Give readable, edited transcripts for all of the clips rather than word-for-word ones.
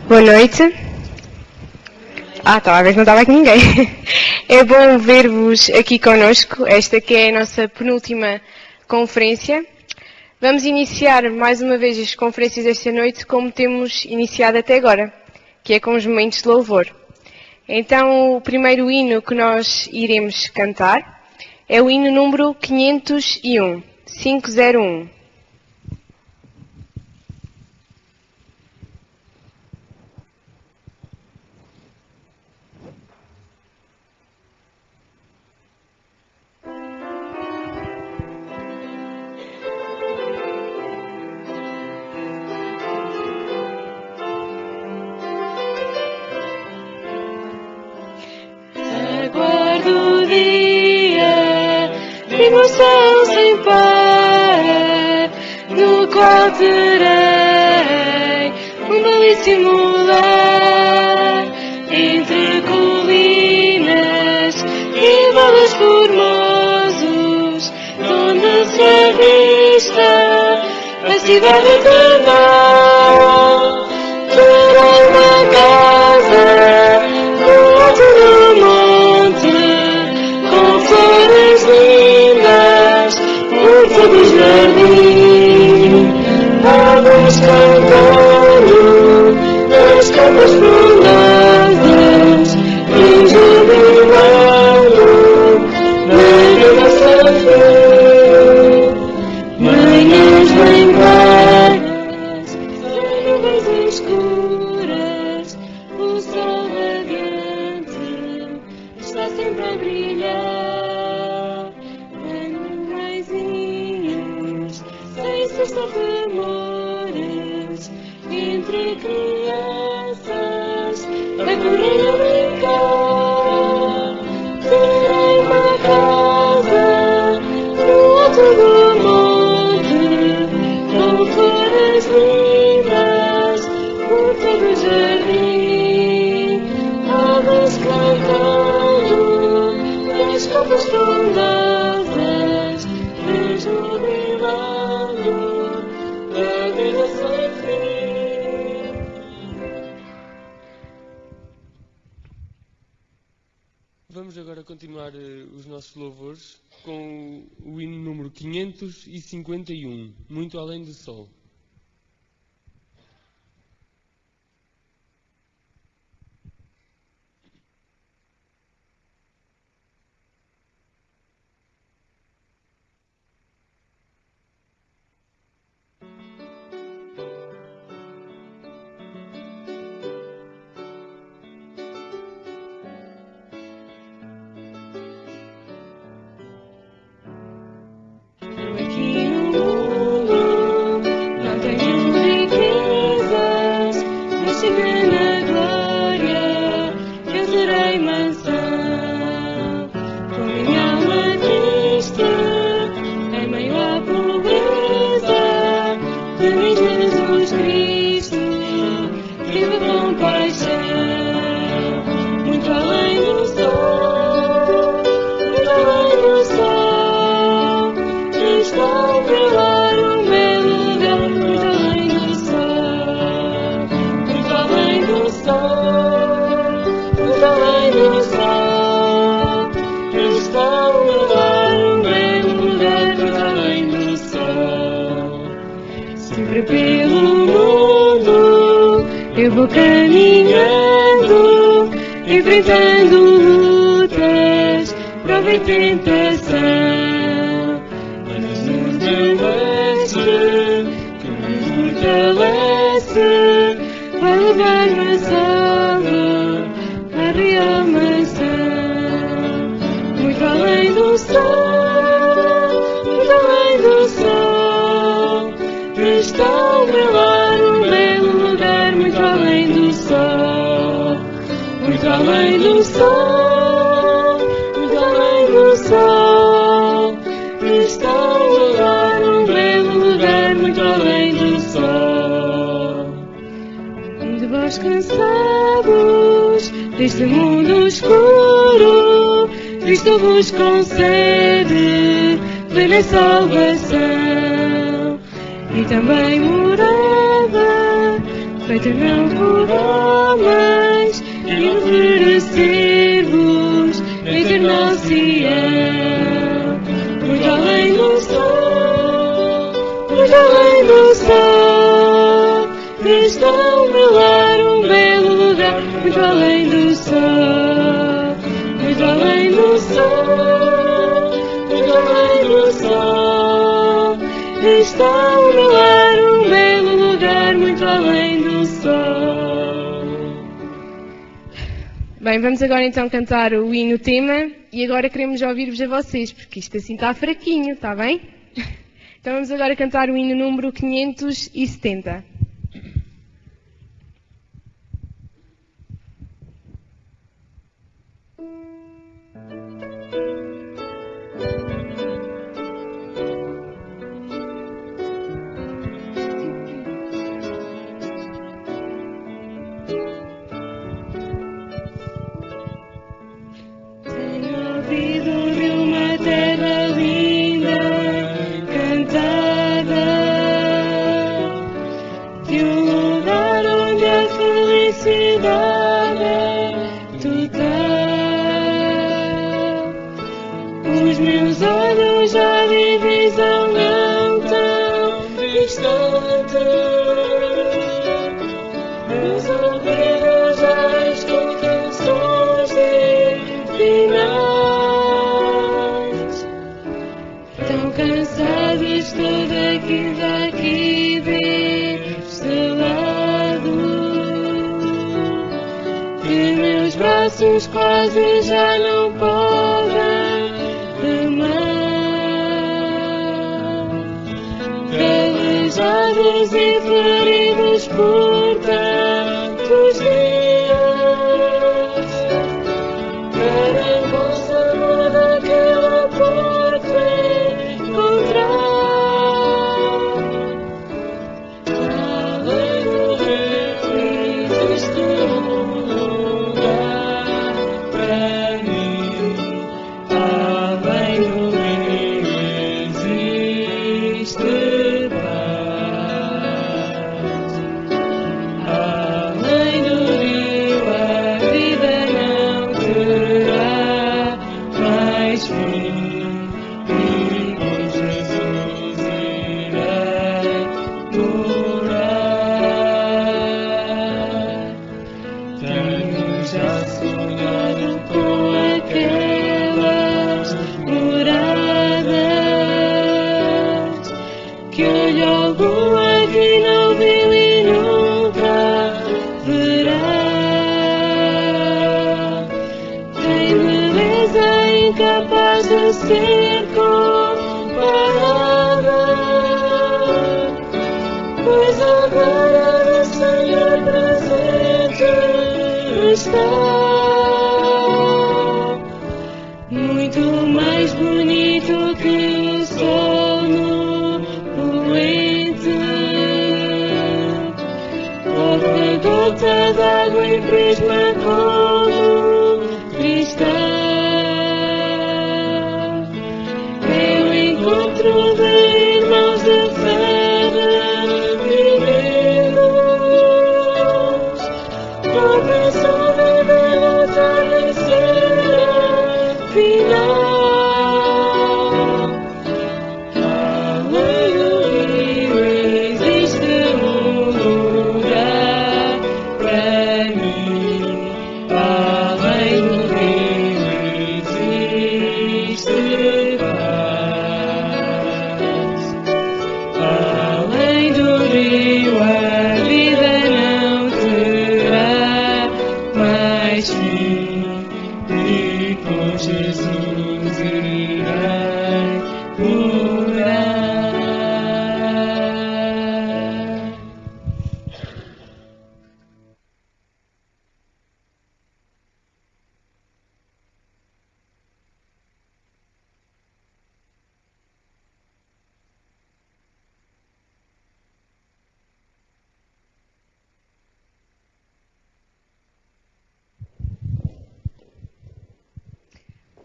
Boa noite. Talvez não estava aqui ninguém. É bom ver-vos aqui connosco. Esta que é a nossa penúltima conferência. Vamos iniciar mais uma vez as conferências esta noite como temos iniciado até agora, que é com os momentos de louvor. Então, o primeiro hino que nós iremos cantar é o hino número 501, 501. Emoção sem par, no qual terei um belíssimo lar, entre colinas e vales formosos, onde se avista a cidade eternal. Terei uma casa no alto do monte, com flores lindas por todo o jardim, aves cantando nas camas frondonas e jubilando na vida sem fim. Manhãs bem claras, sem nuvens escuras, o sol radiante está sempre a brilhar. Sem cessar temores, entre crianças a correr e a brincar. Terei uma casa no alto do monte, com flores lindas por todo o jardim, aves cantando nas copas frondosas, jubilando na vida sem fim. Vamos agora continuar os nossos louvores com o hino número 551, Muito Além do Sol. Eu vou caminhando, enfrentando lutas, prova e tentação. Mas nos leste, que me fortalece, vai levar-me a salva, a real mansão. Muito além do sol, muito além do sol, está o meu lar, um belo lugar, muito além do sol, muito além do sol, muito além do sol, está o meu lar, um belo lugar, muito além do sol. De vós cansados deste mundo escuro, Cristo vos concede plena salvação e também morada feita não por homens, e oferecer-vos eterno Sião, muito além do sol, muito além do sol, está o meu lar, um belo lugar, muito além do sol, muito além do sol, muito além do sol, está o meu lar, um belo lugar, muito além do sol. Bem, vamos agora então cantar o hino tema e agora queremos ouvir-vos a vocês, porque isto assim está fraquinho, está bem? Então vamos agora cantar o hino número 570. Os meus olhos já vi visão não tão distante, meus ouvidos já escutam sons divinais. Tão cansado estou daqui deste lado, que meus braços quase já não podem. Calejados e feridos por tantos dias, querem com sabor daquela porta encontrar. Além do rio existe lugar para mim, além do rio existe. Incapaz de ser comparada, pois agora do Senhor presente está, muito mais bonito que o sol no poente, outra gota d'água em prisma como cristal. Encontro de irmãos de fé divinos, por bênção de belo atardecer final. Além do rio existe lugar para mim, além do rio existe a vida não terá mais fim, e com Jesus irei morar.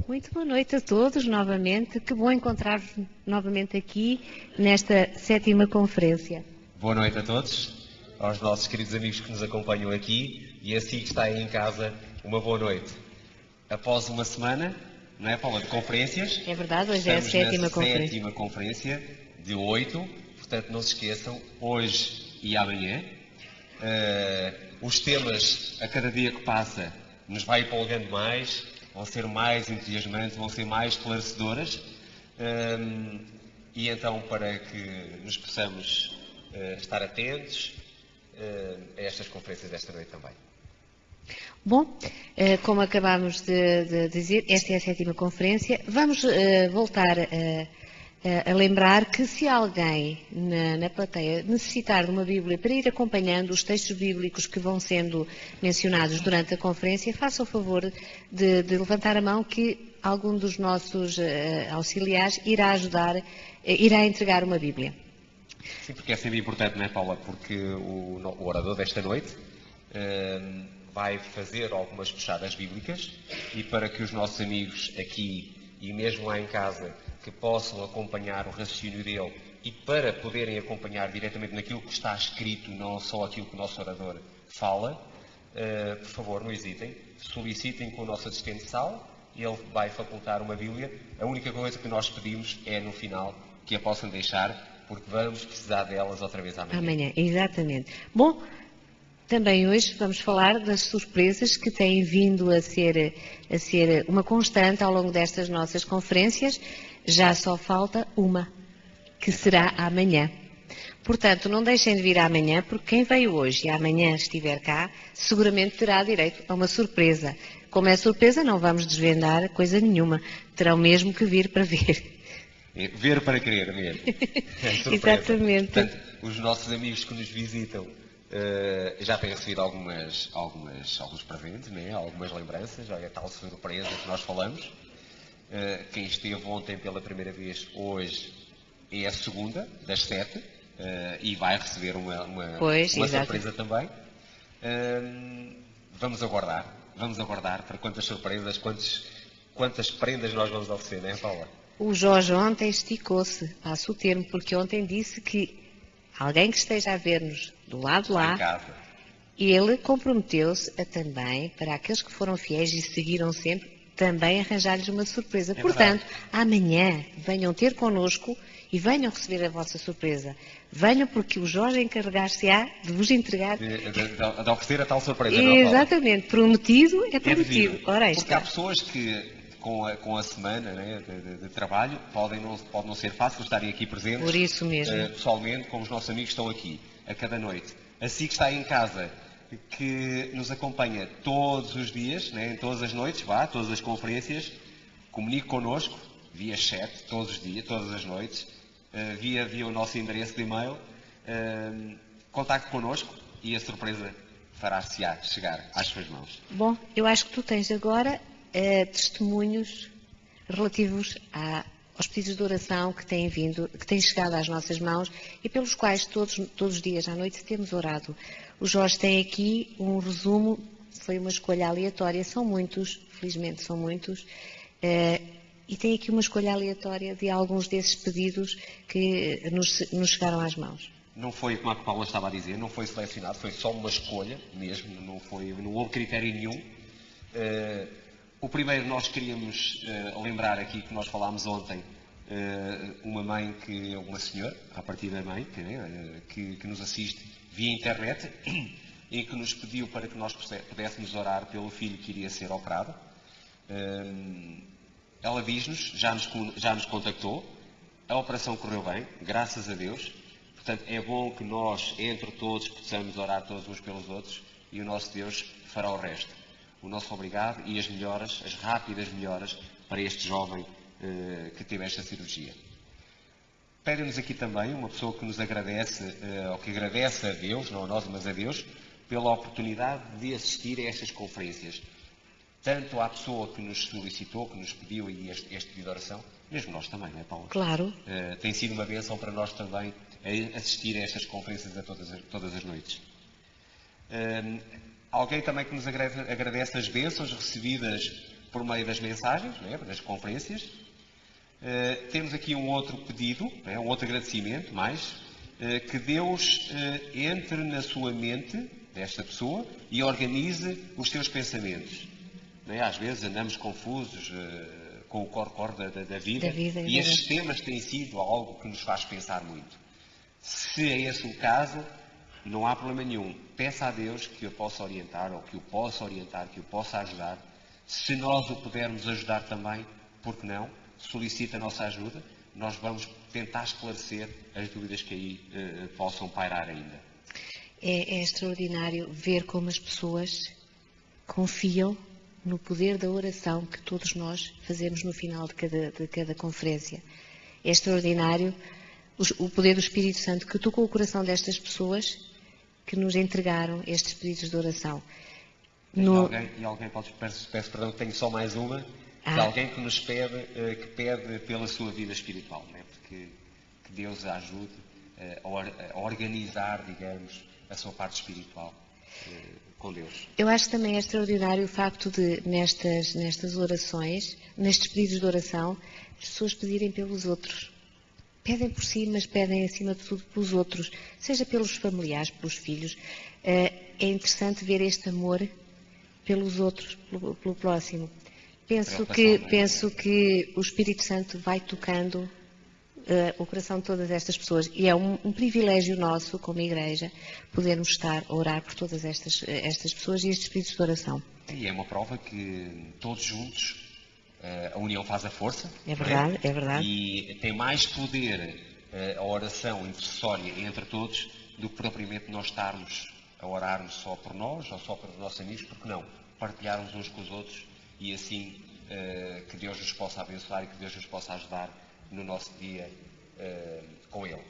Muito boa noite a todos novamente. Que bom encontrar-vos novamente aqui nesta 7ª conferência. Boa noite a todos. aos nossos queridos amigos que nos acompanham aqui e assim que está aí em casa, uma boa noite. Após uma semana, não é, Paula, de conferências. É verdade, hoje é a sétima conferência. Sétima conferência de 8, portanto não se esqueçam, hoje e amanhã. Os temas, a cada dia que passa, nos vai empolgando mais, vão ser mais entusiasmantes, vão ser mais esclarecedoras. E então, para que nos possamos estar atentos a estas conferências desta noite também. Bom, como acabámos de dizer, esta é a sétima conferência. Vamos voltar a lembrar que se alguém na plateia necessitar de uma Bíblia para ir acompanhando os textos bíblicos que vão sendo mencionados durante a conferência, faça o favor de levantar a mão que algum dos nossos auxiliares irá ajudar, irá entregar uma Bíblia. Sim, porque é sempre importante, não é, Paula? Porque o orador desta noite vai fazer algumas puxadas bíblicas e para que os nossos amigos aqui e mesmo lá em casa que possam acompanhar o raciocínio dele e para poderem acompanhar diretamente naquilo que está escrito, não só aquilo que o nosso orador fala, por favor, não hesitem, solicitem com o nosso assistente de sala, ele vai facultar uma Bíblia. A única coisa que nós pedimos é no final que a possam deixar, porque vamos precisar delas outra vez amanhã. Amanhã, exatamente. Bom, também hoje vamos falar das surpresas que têm vindo a ser uma constante ao longo destas nossas conferências. Já só falta uma, que será amanhã. Portanto, não deixem de vir amanhã, porque quem veio hoje e amanhã estiver cá, seguramente terá direito a uma surpresa. Como é surpresa, não vamos desvendar coisa nenhuma. Terão mesmo que vir para ver. Ver para crer mesmo. Exatamente. Portanto, os nossos amigos que nos visitam já têm recebido alguns presentes, né? Algumas lembranças, olha a tal surpresa que nós falamos. Quem esteve ontem pela primeira vez, hoje é a segunda, das 7, e vai receber uma surpresa também. Vamos aguardar para quantas surpresas, quantas prendas nós vamos oferecer, não é, Paula? O Jorge ontem esticou-se, passo o termo, porque ontem disse que alguém que esteja a ver-nos do lado lá, ele comprometeu-se a também, para aqueles que foram fiéis e seguiram sempre, também arranjar-lhes uma surpresa. Portanto, amanhã venham ter connosco e venham receber a vossa surpresa. Venham porque o Jorge encarregar-se-á de vos entregar. De oferecer a tal surpresa. Exatamente, prometido é prometido. Ora, aí porque está. há pessoas que com a semana, né, de trabalho pode não ser fácil estarem aqui presentes. Por isso mesmo. Pessoalmente, como os nossos amigos estão aqui a cada noite. Assim que está em casa, que nos acompanha todos os dias, né, em todas as noites, todas as conferências, comunique connosco via chat, todos os dias, todas as noites, via o nosso endereço de e-mail, contacte connosco e a surpresa fará-se-á chegar às suas mãos. Bom, eu acho que tu tens agora testemunhos relativos aos pedidos de oração que têm chegado às nossas mãos e pelos quais todos os dias à noite temos orado. O Jorge tem aqui um resumo, foi uma escolha aleatória, são muitos, felizmente são muitos, e tem aqui uma escolha aleatória de alguns desses pedidos que nos chegaram às mãos. Não foi, como a Paula estava a dizer, não foi selecionado, foi só uma escolha mesmo, não houve critério nenhum. O primeiro nós queríamos lembrar aqui que nós falámos ontem, uma senhora, a partir da mãe, que nos assiste via internet e que nos pediu para que nós pudéssemos orar pelo filho que iria ser operado. Ela diz-nos, já nos contactou, a operação correu bem, graças a Deus. Portanto, é bom que nós, entre todos, possamos orar todos uns pelos outros e o nosso Deus fará o resto. O nosso obrigado e as rápidas melhoras para este jovem que teve esta cirurgia. Pedem-nos aqui também uma pessoa que nos agradece, ou que agradece a Deus, não a nós, mas a Deus, pela oportunidade de assistir a estas conferências. Tanto à pessoa que nos solicitou, que nos pediu aí este pedido de oração, mesmo nós também, não é, Paulo? Claro. Tem sido uma bênção para nós também assistir a estas conferências a todas as noites. Alguém também que nos agradece as bênçãos recebidas por meio das mensagens, não é, das conferências. Temos aqui um outro pedido, um outro agradecimento, que Deus entre na sua mente desta pessoa e organize os seus pensamentos. Não é? Às vezes andamos confusos com o cor-cor da vida, e estes temas têm sido algo que nos faz pensar muito. Se é esse o caso, não há problema nenhum. Peça a Deus que o possa orientar, ou que o possa orientar, que o possa ajudar. Se nós o pudermos ajudar também, por que não? Solicite a nossa ajuda. Nós vamos tentar esclarecer as dúvidas que aí possam pairar ainda. É extraordinário ver como as pessoas confiam no poder da oração que todos nós fazemos no final de cada conferência. É extraordinário o poder do Espírito Santo que tocou o coração destas pessoas que nos entregaram estes pedidos de oração. E alguém peço perdão, tenho só mais uma, de alguém que nos pede, que pede pela sua vida espiritual, né? Porque que Deus a ajude a organizar, digamos, a sua parte espiritual com Deus. Eu acho que também é extraordinário o facto de, nestas orações, nestes pedidos de oração, as pessoas pedirem pelos outros. Pedem por si, mas pedem acima de tudo pelos outros, seja pelos familiares, pelos filhos. É interessante ver este amor pelos outros, pelo próximo. Penso que o Espírito Santo vai tocando o coração de todas estas pessoas, e é um privilégio nosso, como igreja, podermos estar a orar por todas estas pessoas e estes pedidos de oração. E é uma prova que todos juntos a união faz a força. É verdade, é verdade. E tem mais poder a oração intercessória entre todos do que propriamente nós estarmos a orarmos só por nós ou só pelos nossos amigos, porque não? Partilharmos uns com os outros e assim que Deus nos possa abençoar e que Deus nos possa ajudar no nosso dia com Ele.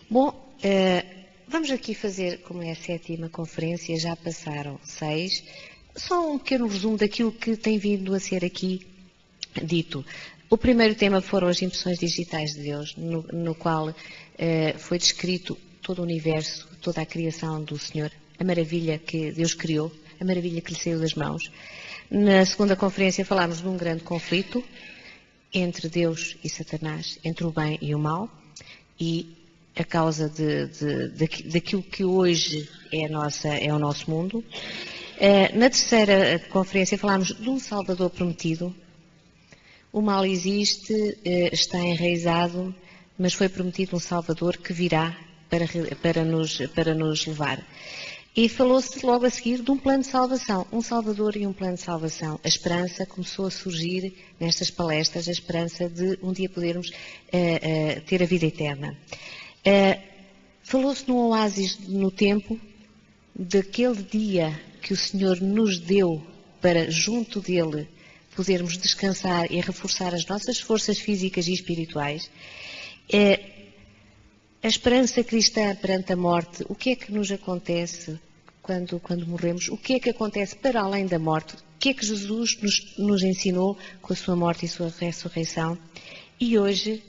Bom, vamos aqui fazer, como é a 7ª conferência, já passaram 6. Só um pequeno resumo daquilo que tem vindo a ser aqui dito. O primeiro tema foram as impressões digitais de Deus, no qual foi descrito todo o universo, toda a criação do Senhor, a maravilha que Deus criou, a maravilha que lhe saiu das mãos. Na segunda conferência falámos de um grande conflito entre Deus e Satanás, entre o bem e o mal, e a causa daquilo que hoje é o nosso mundo. Na terceira conferência falámos de um Salvador prometido. O mal existe, está enraizado, mas foi prometido um Salvador que virá para nos levar. E falou-se logo a seguir de um plano de salvação, um Salvador e um plano de salvação. A esperança começou a surgir nestas palestras, a esperança de um dia podermos ter a vida eterna. Falou-se num oásis no tempo, daquele dia que o Senhor nos deu para, junto dele, podermos descansar e reforçar as nossas forças físicas e espirituais. A esperança cristã perante a morte, o que é que nos acontece quando morremos? O que é que acontece para além da morte? O que é que Jesus nos ensinou com a sua morte e sua ressurreição? E hoje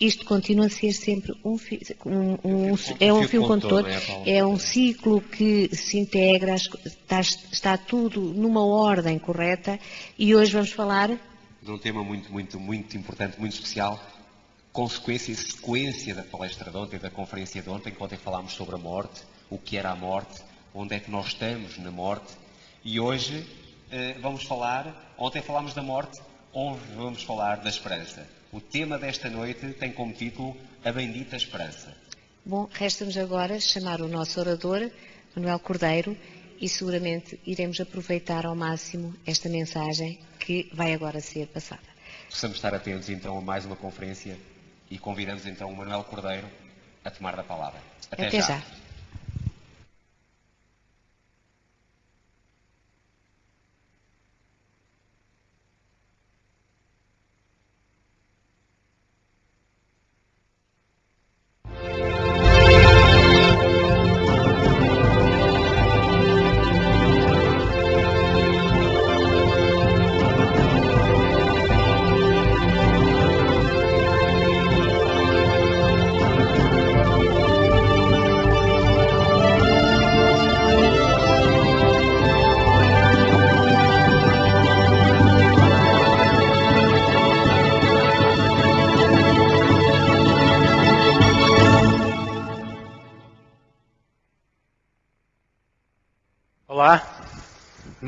isto continua a ser sempre um fio condutor, é um ciclo que se integra, está tudo numa ordem correta, e hoje vamos falar de um tema muito importante, muito especial, consequência e sequência da palestra de ontem, da conferência de ontem, quando falámos sobre a morte, o que era a morte, onde é que nós estamos na morte, e hoje vamos falar, ontem falámos da morte, hoje vamos falar da esperança. O tema desta noite tem como título A Bendita Esperança. Bom, resta-nos agora chamar o nosso orador, Manuel Cordeiro, e seguramente iremos aproveitar ao máximo esta mensagem que vai agora ser passada. Possamos estar atentos então a mais uma conferência e convidamos então o Manuel Cordeiro a tomar da palavra. Até já.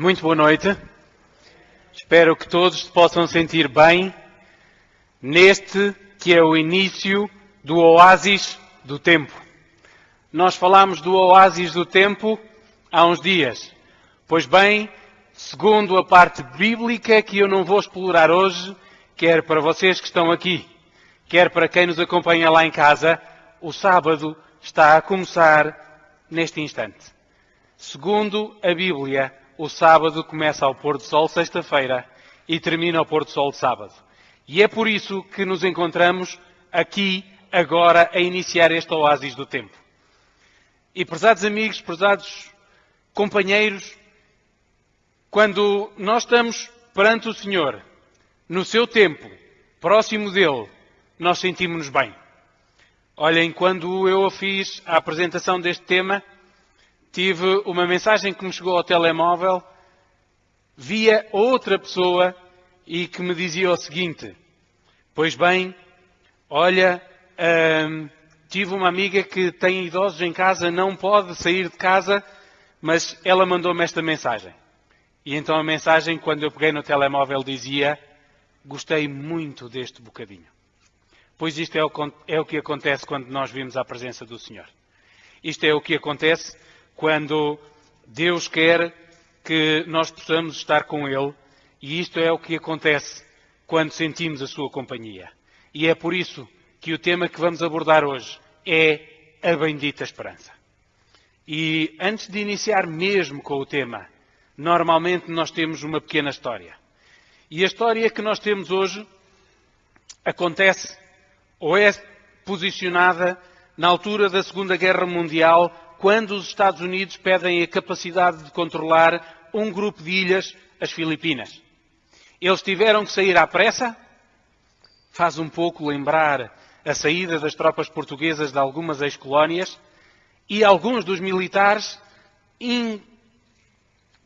Muito boa noite. Espero que todos se possam sentir bem neste que é o início do oásis do tempo. Nós falámos do oásis do tempo há uns dias. Pois bem, segundo a parte bíblica que eu não vou explorar hoje, quer para vocês que estão aqui, quer para quem nos acompanha lá em casa, o sábado está a começar neste instante. Segundo a Bíblia, o sábado começa ao pôr do sol sexta-feira e termina ao pôr do sol de sábado. E é por isso que nos encontramos aqui, agora, a iniciar este oásis do tempo. E prezados amigos, prezados companheiros, quando nós estamos perante o Senhor, no seu tempo, próximo dele, nós sentimos-nos bem. Olhem, quando eu fiz a apresentação deste tema, tive uma mensagem que me chegou ao telemóvel via outra pessoa e que me dizia o seguinte: pois bem, olha, tive uma amiga que tem idosos em casa, não pode sair de casa, mas ela mandou-me esta mensagem. E então a mensagem, quando eu peguei no telemóvel, dizia: gostei muito deste bocadinho. Pois isto é o que acontece quando nós vimos a presença do Senhor. Isto é o que acontece quando Deus quer que nós possamos estar com Ele, e isto é o que acontece quando sentimos a sua companhia. E é por isso que o tema que vamos abordar hoje é a bendita esperança. E antes de iniciar mesmo com o tema, normalmente nós temos uma pequena história. E a história que nós temos hoje acontece ou é posicionada na altura da Segunda Guerra Mundial, quando os Estados Unidos pedem a capacidade de controlar um grupo de ilhas, as Filipinas. Eles tiveram que sair à pressa, faz um pouco lembrar a saída das tropas portuguesas de algumas ex-colónias, e alguns dos militares,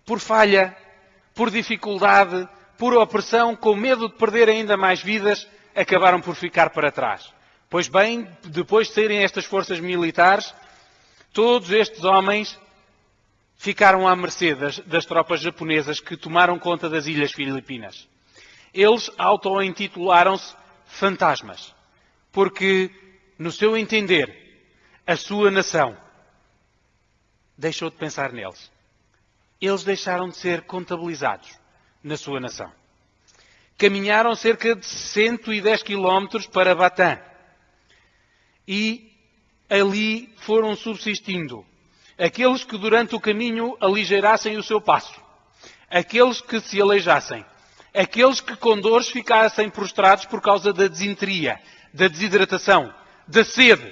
por falha, por dificuldade, por opressão, com medo de perder ainda mais vidas, acabaram por ficar para trás. Pois bem, depois de saírem estas forças militares, todos estes homens ficaram à mercê das tropas japonesas que tomaram conta das ilhas Filipinas. Eles auto-intitularam-se fantasmas, porque, no seu entender, a sua nação deixou de pensar neles. Eles deixaram de ser contabilizados na sua nação. Caminharam cerca de 110 quilómetros para Batam e ali foram subsistindo aqueles que durante o caminho aligeirassem o seu passo, aqueles que se aleijassem, aqueles que com dores ficassem prostrados por causa da desinteria, da desidratação, da sede,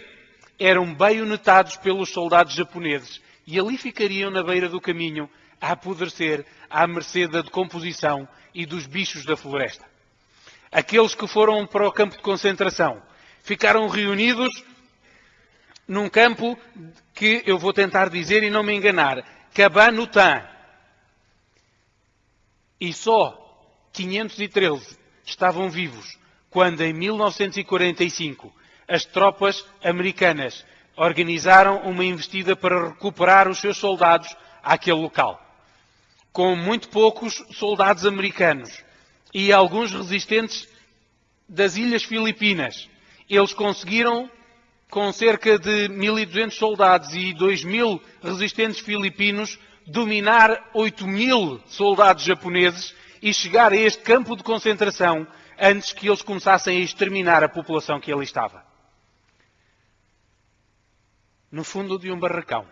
eram baionetados pelos soldados japoneses e ali ficariam na beira do caminho a apodrecer à mercê da decomposição e dos bichos da floresta. Aqueles que foram para o campo de concentração ficaram reunidos num campo que eu vou tentar dizer e não me enganar, Cabanutan. E só 513 estavam vivos quando, em 1945, as tropas americanas organizaram uma investida para recuperar os seus soldados àquele local. Com muito poucos soldados americanos e alguns resistentes das ilhas Filipinas, eles conseguiram, com cerca de 1.200 soldados e 2.000 resistentes filipinos, dominar 8.000 soldados japoneses e chegar a este campo de concentração antes que eles começassem a exterminar a população que ali estava. No fundo de um barracão,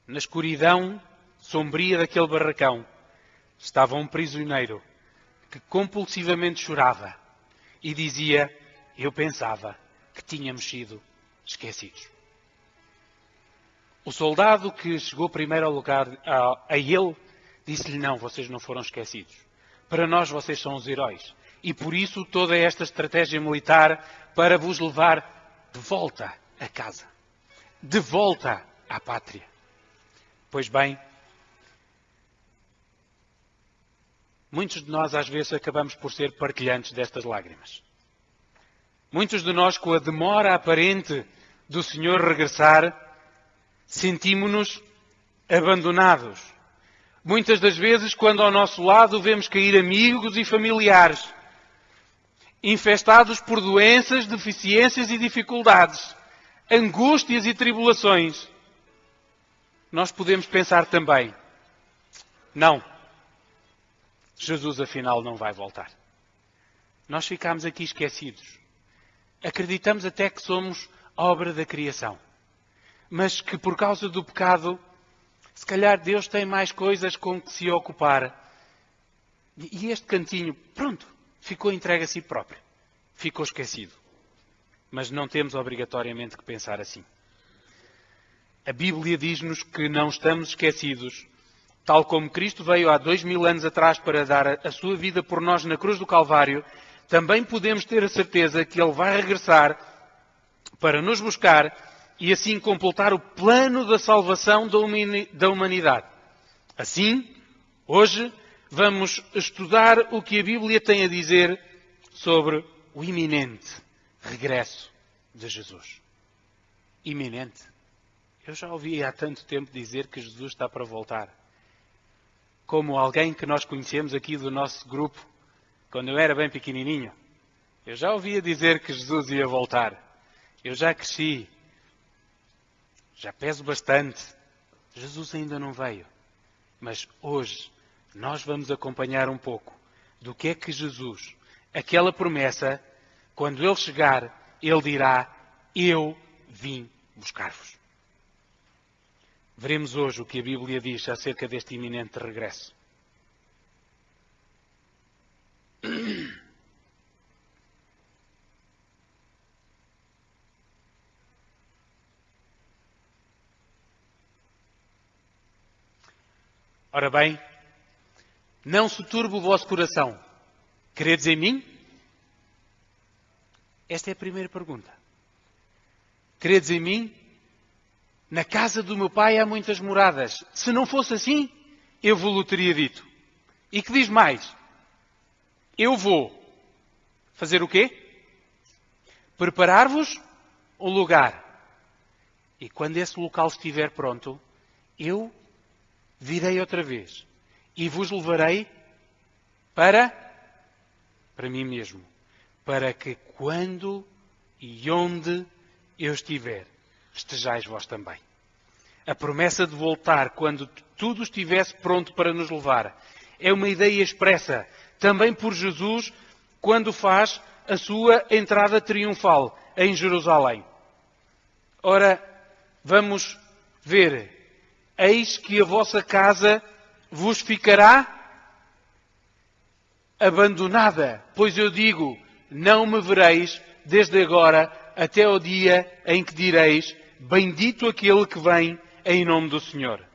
na escuridão sombria daquele barracão, estava um prisioneiro que compulsivamente chorava e dizia: eu pensava que tínhamos sido esquecidos. O soldado que chegou primeiro ao lugar a ele disse-lhe: não, vocês não foram esquecidos. Para nós vocês são os heróis. E por isso toda esta estratégia militar para vos levar de volta a casa. De volta à pátria. Pois bem, muitos de nós às vezes acabamos por ser partilhantes destas lágrimas. Muitos de nós, com a demora aparente do Senhor regressar, sentimos-nos abandonados Muitas das vezes, quando ao nosso lado vemos cair amigos e familiares, infestados por doenças, deficiências e dificuldades, angústias e tribulações, nós podemos pensar também, não, Jesus afinal não vai voltar. Nós ficamos aqui esquecidos. Acreditamos até que somos obra da criação, mas que por causa do pecado, se calhar Deus tem mais coisas com que se ocupar. E este cantinho, pronto, ficou entregue a si próprio. Ficou esquecido. Mas não temos obrigatoriamente que pensar assim. A Bíblia diz-nos que não estamos esquecidos. Tal como Cristo veio há 2000 anos atrás para dar a sua vida por nós na cruz do Calvário, também podemos ter a certeza que Ele vai regressar para nos buscar e assim completar o plano da salvação da humanidade. Assim, hoje, vamos estudar o que a Bíblia tem a dizer sobre o iminente regresso de Jesus. Iminente. Eu já ouvi há tanto tempo dizer que Jesus está para voltar. Como alguém que nós conhecemos aqui do nosso grupo, quando eu era bem pequenininho, eu já ouvia dizer que Jesus ia voltar. Eu já cresci. Já peso bastante. Jesus ainda não veio. Mas hoje nós vamos acompanhar um pouco do que é que Jesus, aquela promessa, quando Ele chegar, Ele dirá, eu vim buscar-vos. Veremos hoje o que a Bíblia diz acerca deste iminente regresso. Ora bem, não se turbe o vosso coração. Credes em mim? Esta é a primeira pergunta. Credes em mim? Na casa do meu pai há muitas moradas. Se não fosse assim, eu vos teria dito. E que diz mais? Eu vou fazer o quê? Preparar-vos um lugar. E quando esse local estiver pronto, eu virei outra vez e vos levarei para mim mesmo, para que quando e onde eu estiver, estejais vós também. A promessa de voltar quando tudo estivesse pronto para nos levar é uma ideia expressa também por Jesus quando faz a sua entrada triunfal em Jerusalém. Ora, vamos ver. Eis que a vossa casa vos ficará abandonada, pois eu digo, não me vereis desde agora até ao dia em que direis, bendito aquele que vem em nome do Senhor.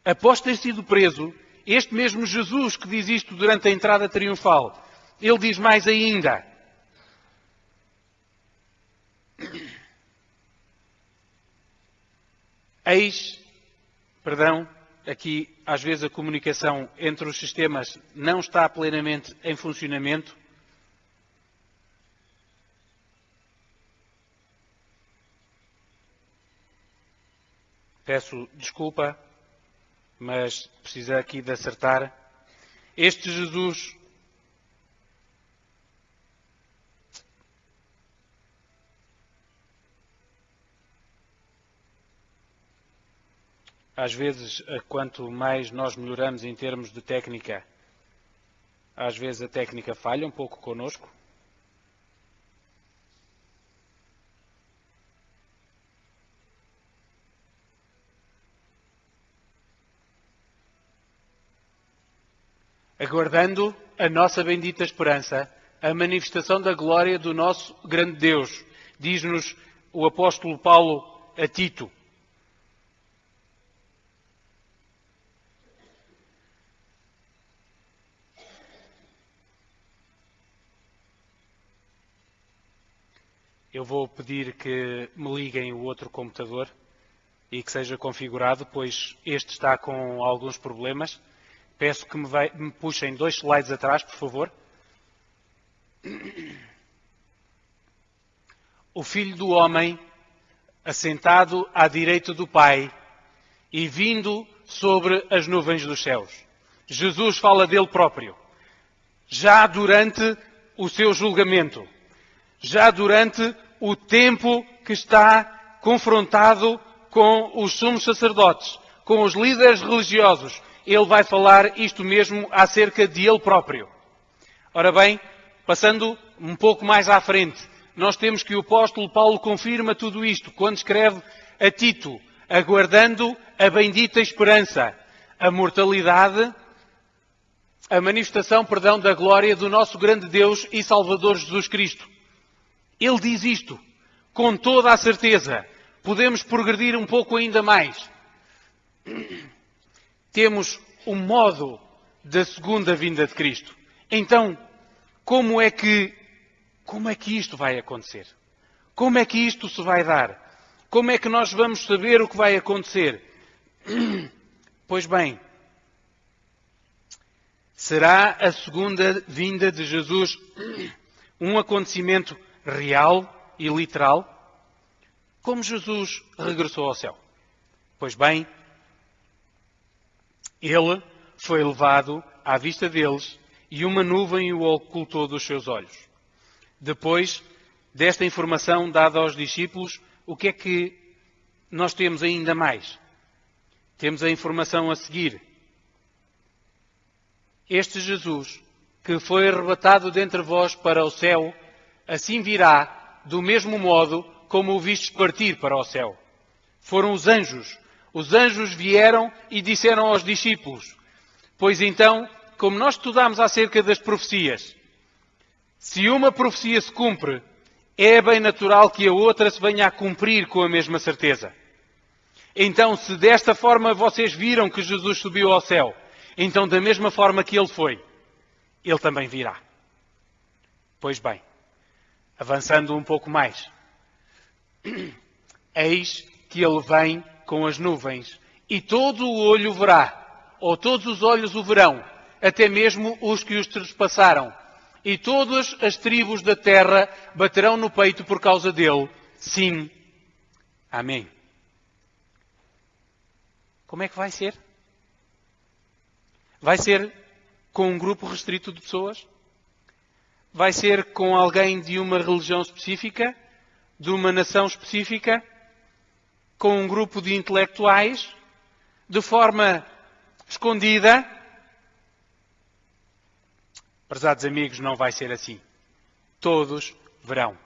Após ter sido preso, este mesmo Jesus que diz isto durante a entrada triunfal, ele diz mais ainda. Aqui às vezes a comunicação entre os sistemas não está plenamente em funcionamento. Peço desculpa, mas preciso aqui de acertar. Este Jesus às vezes, quanto mais nós melhoramos em termos de técnica, às vezes a técnica falha um pouco connosco. Aguardando a nossa bendita esperança, a manifestação da glória do nosso grande Deus, diz-nos o apóstolo Paulo a Tito. Eu vou pedir que me liguem o outro computador e que seja configurado, pois este está com alguns problemas. Peço que me puxem 2 slides atrás, por favor. O Filho do Homem, assentado à direita do Pai, e vindo sobre as nuvens dos céus. Jesus fala dele próprio. Já durante o seu julgamento, já durante o tempo que está confrontado com os sumos sacerdotes, com os líderes religiosos, ele vai falar isto mesmo acerca de ele próprio. Ora bem, passando um pouco mais à frente, nós temos que o apóstolo Paulo confirma tudo isto quando escreve a Tito, aguardando a bendita esperança, a mortalidade, a manifestação, da glória do nosso grande Deus e Salvador Jesus Cristo. Ele diz isto com toda a certeza. Podemos progredir um pouco ainda mais. Temos o modo da segunda vinda de Cristo. Então, como é que isto vai acontecer? Como é que isto se vai dar? Como é que nós vamos saber o que vai acontecer? Pois bem, será a segunda vinda de Jesus um acontecimento real e literal? Como Jesus regressou ao céu? Pois bem, ele foi levado à vista deles e uma nuvem o ocultou dos seus olhos. Depois desta informação dada aos discípulos, o que é que nós temos ainda mais? Temos a informação a seguir. Este Jesus, que foi arrebatado dentre vós para o céu, assim virá do mesmo modo como o vistes partir para o céu. Foram os anjos. Os anjos vieram e disseram aos discípulos. Pois então, como nós estudamos acerca das profecias, se uma profecia se cumpre, é bem natural que a outra se venha a cumprir com a mesma certeza. Então, se desta forma vocês viram que Jesus subiu ao céu, então da mesma forma que ele foi, ele também virá. Pois bem, avançando um pouco mais, eis que ele vem com as nuvens, e todo o olho verá, ou todos os olhos o verão, até mesmo os que os trespassaram, e todas as tribos da terra baterão no peito por causa dele. Sim. Amém. Como é que vai ser? Vai ser com um grupo restrito de pessoas? Vai ser com alguém de uma religião específica? De uma nação específica? Com um grupo de intelectuais? De forma escondida? Prezados amigos, não vai ser assim. Todos verão.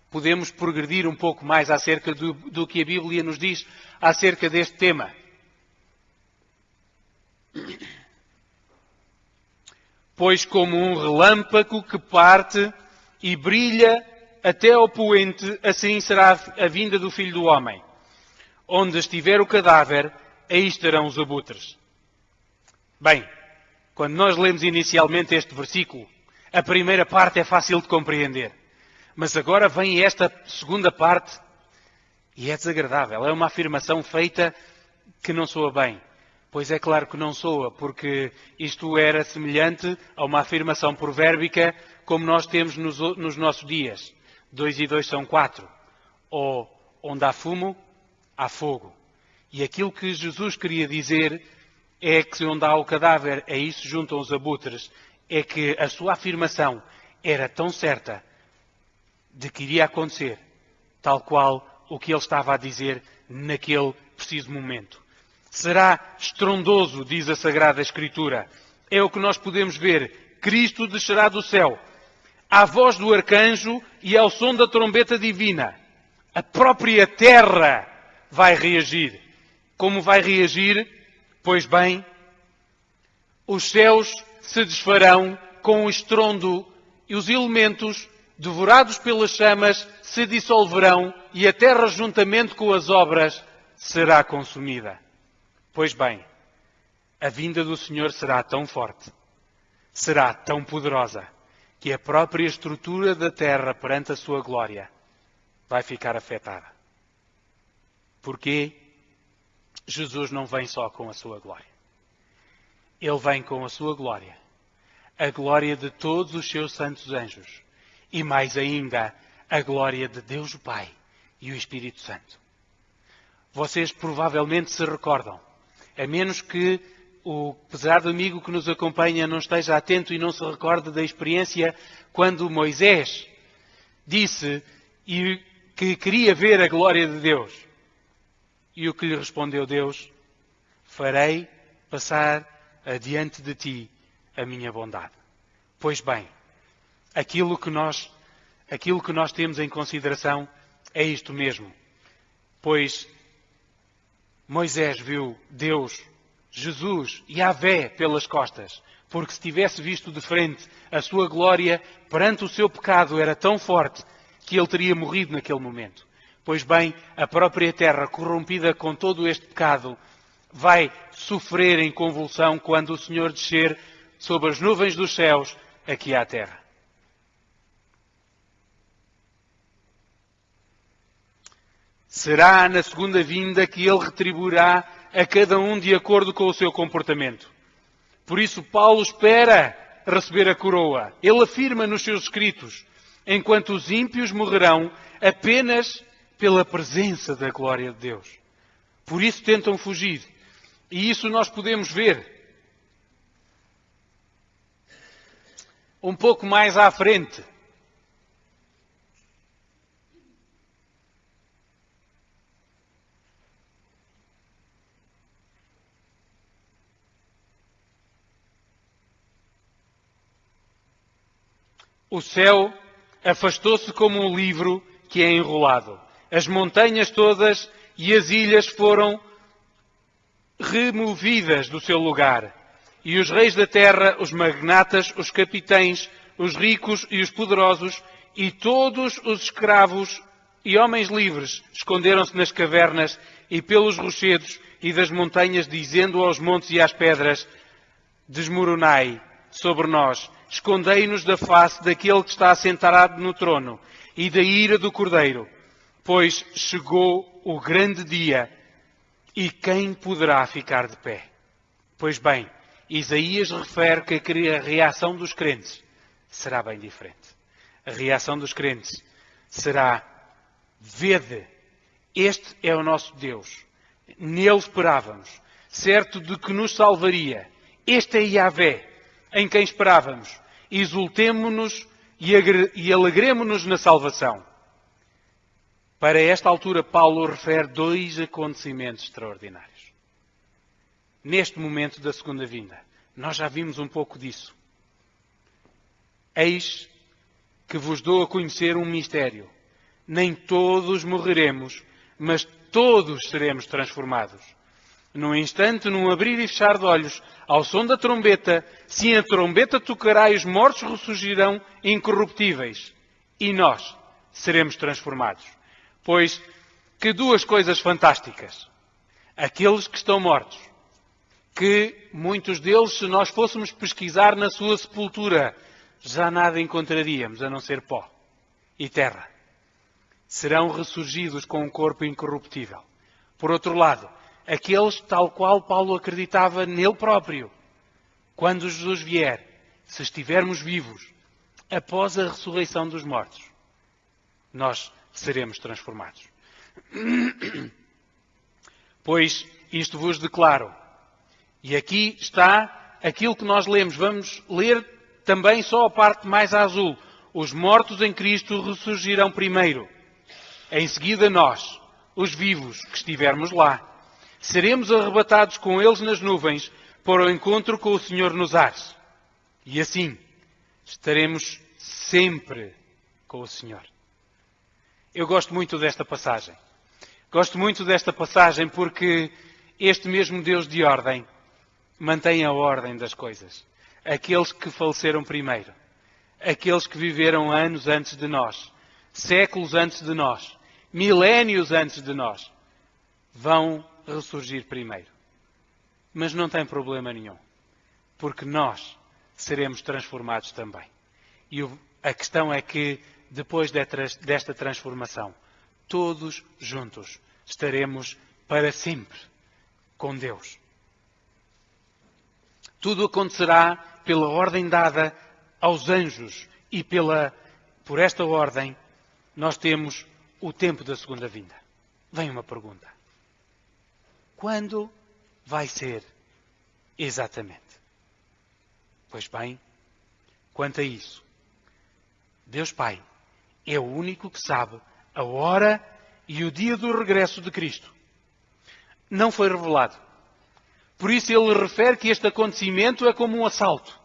Podemos progredir um pouco mais acerca do que a Bíblia nos diz acerca deste tema. Pois como um relâmpago que parte e brilha até ao poente, assim será a vinda do Filho do Homem. Onde estiver o cadáver, aí estarão os abutres. Bem, quando nós lemos inicialmente este versículo, a primeira parte é fácil de compreender. Mas agora vem esta segunda parte e é desagradável. É uma afirmação feita que não soa bem. Pois é claro que não soa, porque isto era semelhante a uma afirmação provérbica como nós temos nos nossos dias. 2 e 2 são 4. Ou onde há fumo, há fogo. E aquilo que Jesus queria dizer é que onde há o cadáver, a isso juntam os abutres. É que a sua afirmação era tão certa de que iria acontecer, tal qual o que ele estava a dizer naquele preciso momento. Será estrondoso, diz a Sagrada Escritura. É o que nós podemos ver. Cristo descerá do céu, à voz do arcanjo e ao som da trombeta divina. A própria terra vai reagir. Como vai reagir? Pois bem, os céus se desfarão com o estrondo e os elementos, devorados pelas chamas, se dissolverão e a terra, juntamente com as obras, será consumida. Pois bem, a vinda do Senhor será tão forte, será tão poderosa, que a própria estrutura da terra perante a sua glória vai ficar afetada. Porque Jesus não vem só com a sua glória. Ele vem com a sua glória, a glória de todos os seus santos anjos e mais ainda a glória de Deus o Pai e o Espírito Santo. Vocês provavelmente se recordam, A menos que o pesado amigo que nos acompanha não esteja atento e não se recorde da experiência quando Moisés disse que queria ver a glória de Deus. E o que lhe respondeu Deus? Farei passar adiante de ti a minha bondade. Pois bem, aquilo que nós temos em consideração é isto mesmo. Pois Moisés viu Deus, Jesus, Yahvé pelas costas, porque se tivesse visto de frente a sua glória perante o seu pecado era tão forte que ele teria morrido naquele momento. Pois bem, a própria terra, corrompida com todo este pecado, vai sofrer em convulsão quando o Senhor descer sobre as nuvens dos céus aqui à terra. Será na segunda vinda que ele retribuirá a cada um de acordo com o seu comportamento. Por isso Paulo espera receber a coroa. Ele afirma nos seus escritos, enquanto os ímpios morrerão apenas pela presença da glória de Deus. Por isso tentam fugir. E isso nós podemos ver um pouco mais à frente. O céu afastou-se como um livro que é enrolado. As montanhas todas e as ilhas foram removidas do seu lugar. E os reis da terra, os magnatas, os capitães, os ricos e os poderosos, e todos os escravos e homens livres esconderam-se nas cavernas e pelos rochedos e das montanhas, dizendo aos montes e às pedras: desmoronai sobre nós, escondei-nos da face daquele que está assentado no trono e da ira do Cordeiro, pois chegou o grande dia, e quem poderá ficar de pé? Pois bem, Isaías refere que a reação dos crentes será bem diferente. A reação dos crentes será: vede, este é o nosso Deus, nele esperávamos, certo de que nos salvaria. Este é Yahvé, em quem esperávamos. Exultemo-nos e alegremo-nos na salvação. Para esta altura, Paulo refere dois acontecimentos extraordinários. Neste momento da segunda vinda, nós já vimos um pouco disso. Eis que vos dou a conhecer um mistério. Nem todos morreremos, mas todos seremos transformados. Num instante, num abrir e fechar de olhos, ao som da trombeta, sim, a trombeta tocará e os mortos ressurgirão incorruptíveis. E nós seremos transformados. Pois, que duas coisas fantásticas. Aqueles que estão mortos, que muitos deles, se nós fôssemos pesquisar na sua sepultura, já nada encontraríamos a não ser pó e terra. Serão ressurgidos com um corpo incorruptível. Por outro lado, aqueles tal qual Paulo acreditava nele próprio. Quando Jesus vier, se estivermos vivos, após a ressurreição dos mortos, nós seremos transformados. Pois isto vos declaro. E aqui está aquilo que nós lemos. Vamos ler também só a parte mais azul. Os mortos em Cristo ressurgirão primeiro. Em seguida nós, os vivos que estivermos lá, seremos arrebatados com eles nas nuvens para o encontro com o Senhor nos ares. E assim estaremos sempre com o Senhor. Eu gosto muito desta passagem. Gosto muito desta passagem porque este mesmo Deus de ordem mantém a ordem das coisas. Aqueles que faleceram primeiro, aqueles que viveram anos antes de nós, séculos antes de nós, milénios antes de nós, vão ressurgir primeiro. Mas não tem problema nenhum, porque nós seremos transformados também. E a questão é que, depois desta transformação, todos juntos estaremos para sempre com Deus. Tudo acontecerá pela ordem dada aos anjos e por esta ordem nós temos o tempo da segunda vinda. Vem uma pergunta. Quando vai ser exatamente. Pois bem, quanto a isso, Deus Pai é o único que sabe a hora e o dia do regresso de Cristo. Não foi revelado. Por isso ele refere que este acontecimento é como um assalto,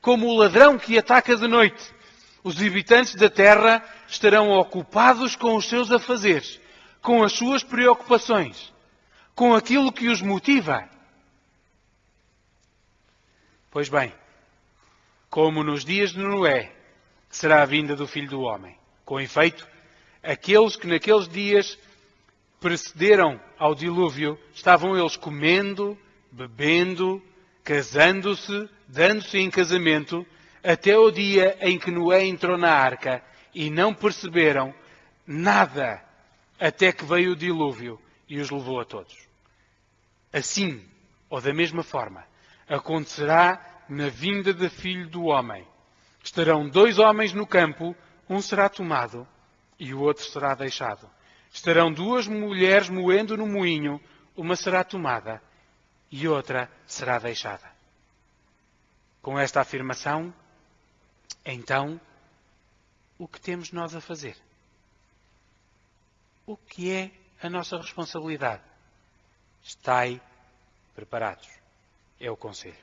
como o ladrão que ataca de noite. Os habitantes da terra estarão ocupados com os seus afazeres, com as suas preocupações, com aquilo que os motiva. Pois bem, como nos dias de Noé, será a vinda do Filho do Homem. Com efeito, aqueles que naqueles dias precederam ao dilúvio, estavam eles comendo, bebendo, casando-se, dando-se em casamento, até o dia em que Noé entrou na arca e não perceberam nada até que veio o dilúvio e os levou a todos. Assim, ou da mesma forma, acontecerá na vinda do Filho do Homem. Estarão 2 homens no campo, um será tomado e o outro será deixado. Estarão 2 mulheres moendo no moinho, uma será tomada e outra será deixada. Com esta afirmação, então, o que temos nós a fazer? O que é a nossa responsabilidade? Estai preparados. É o conselho.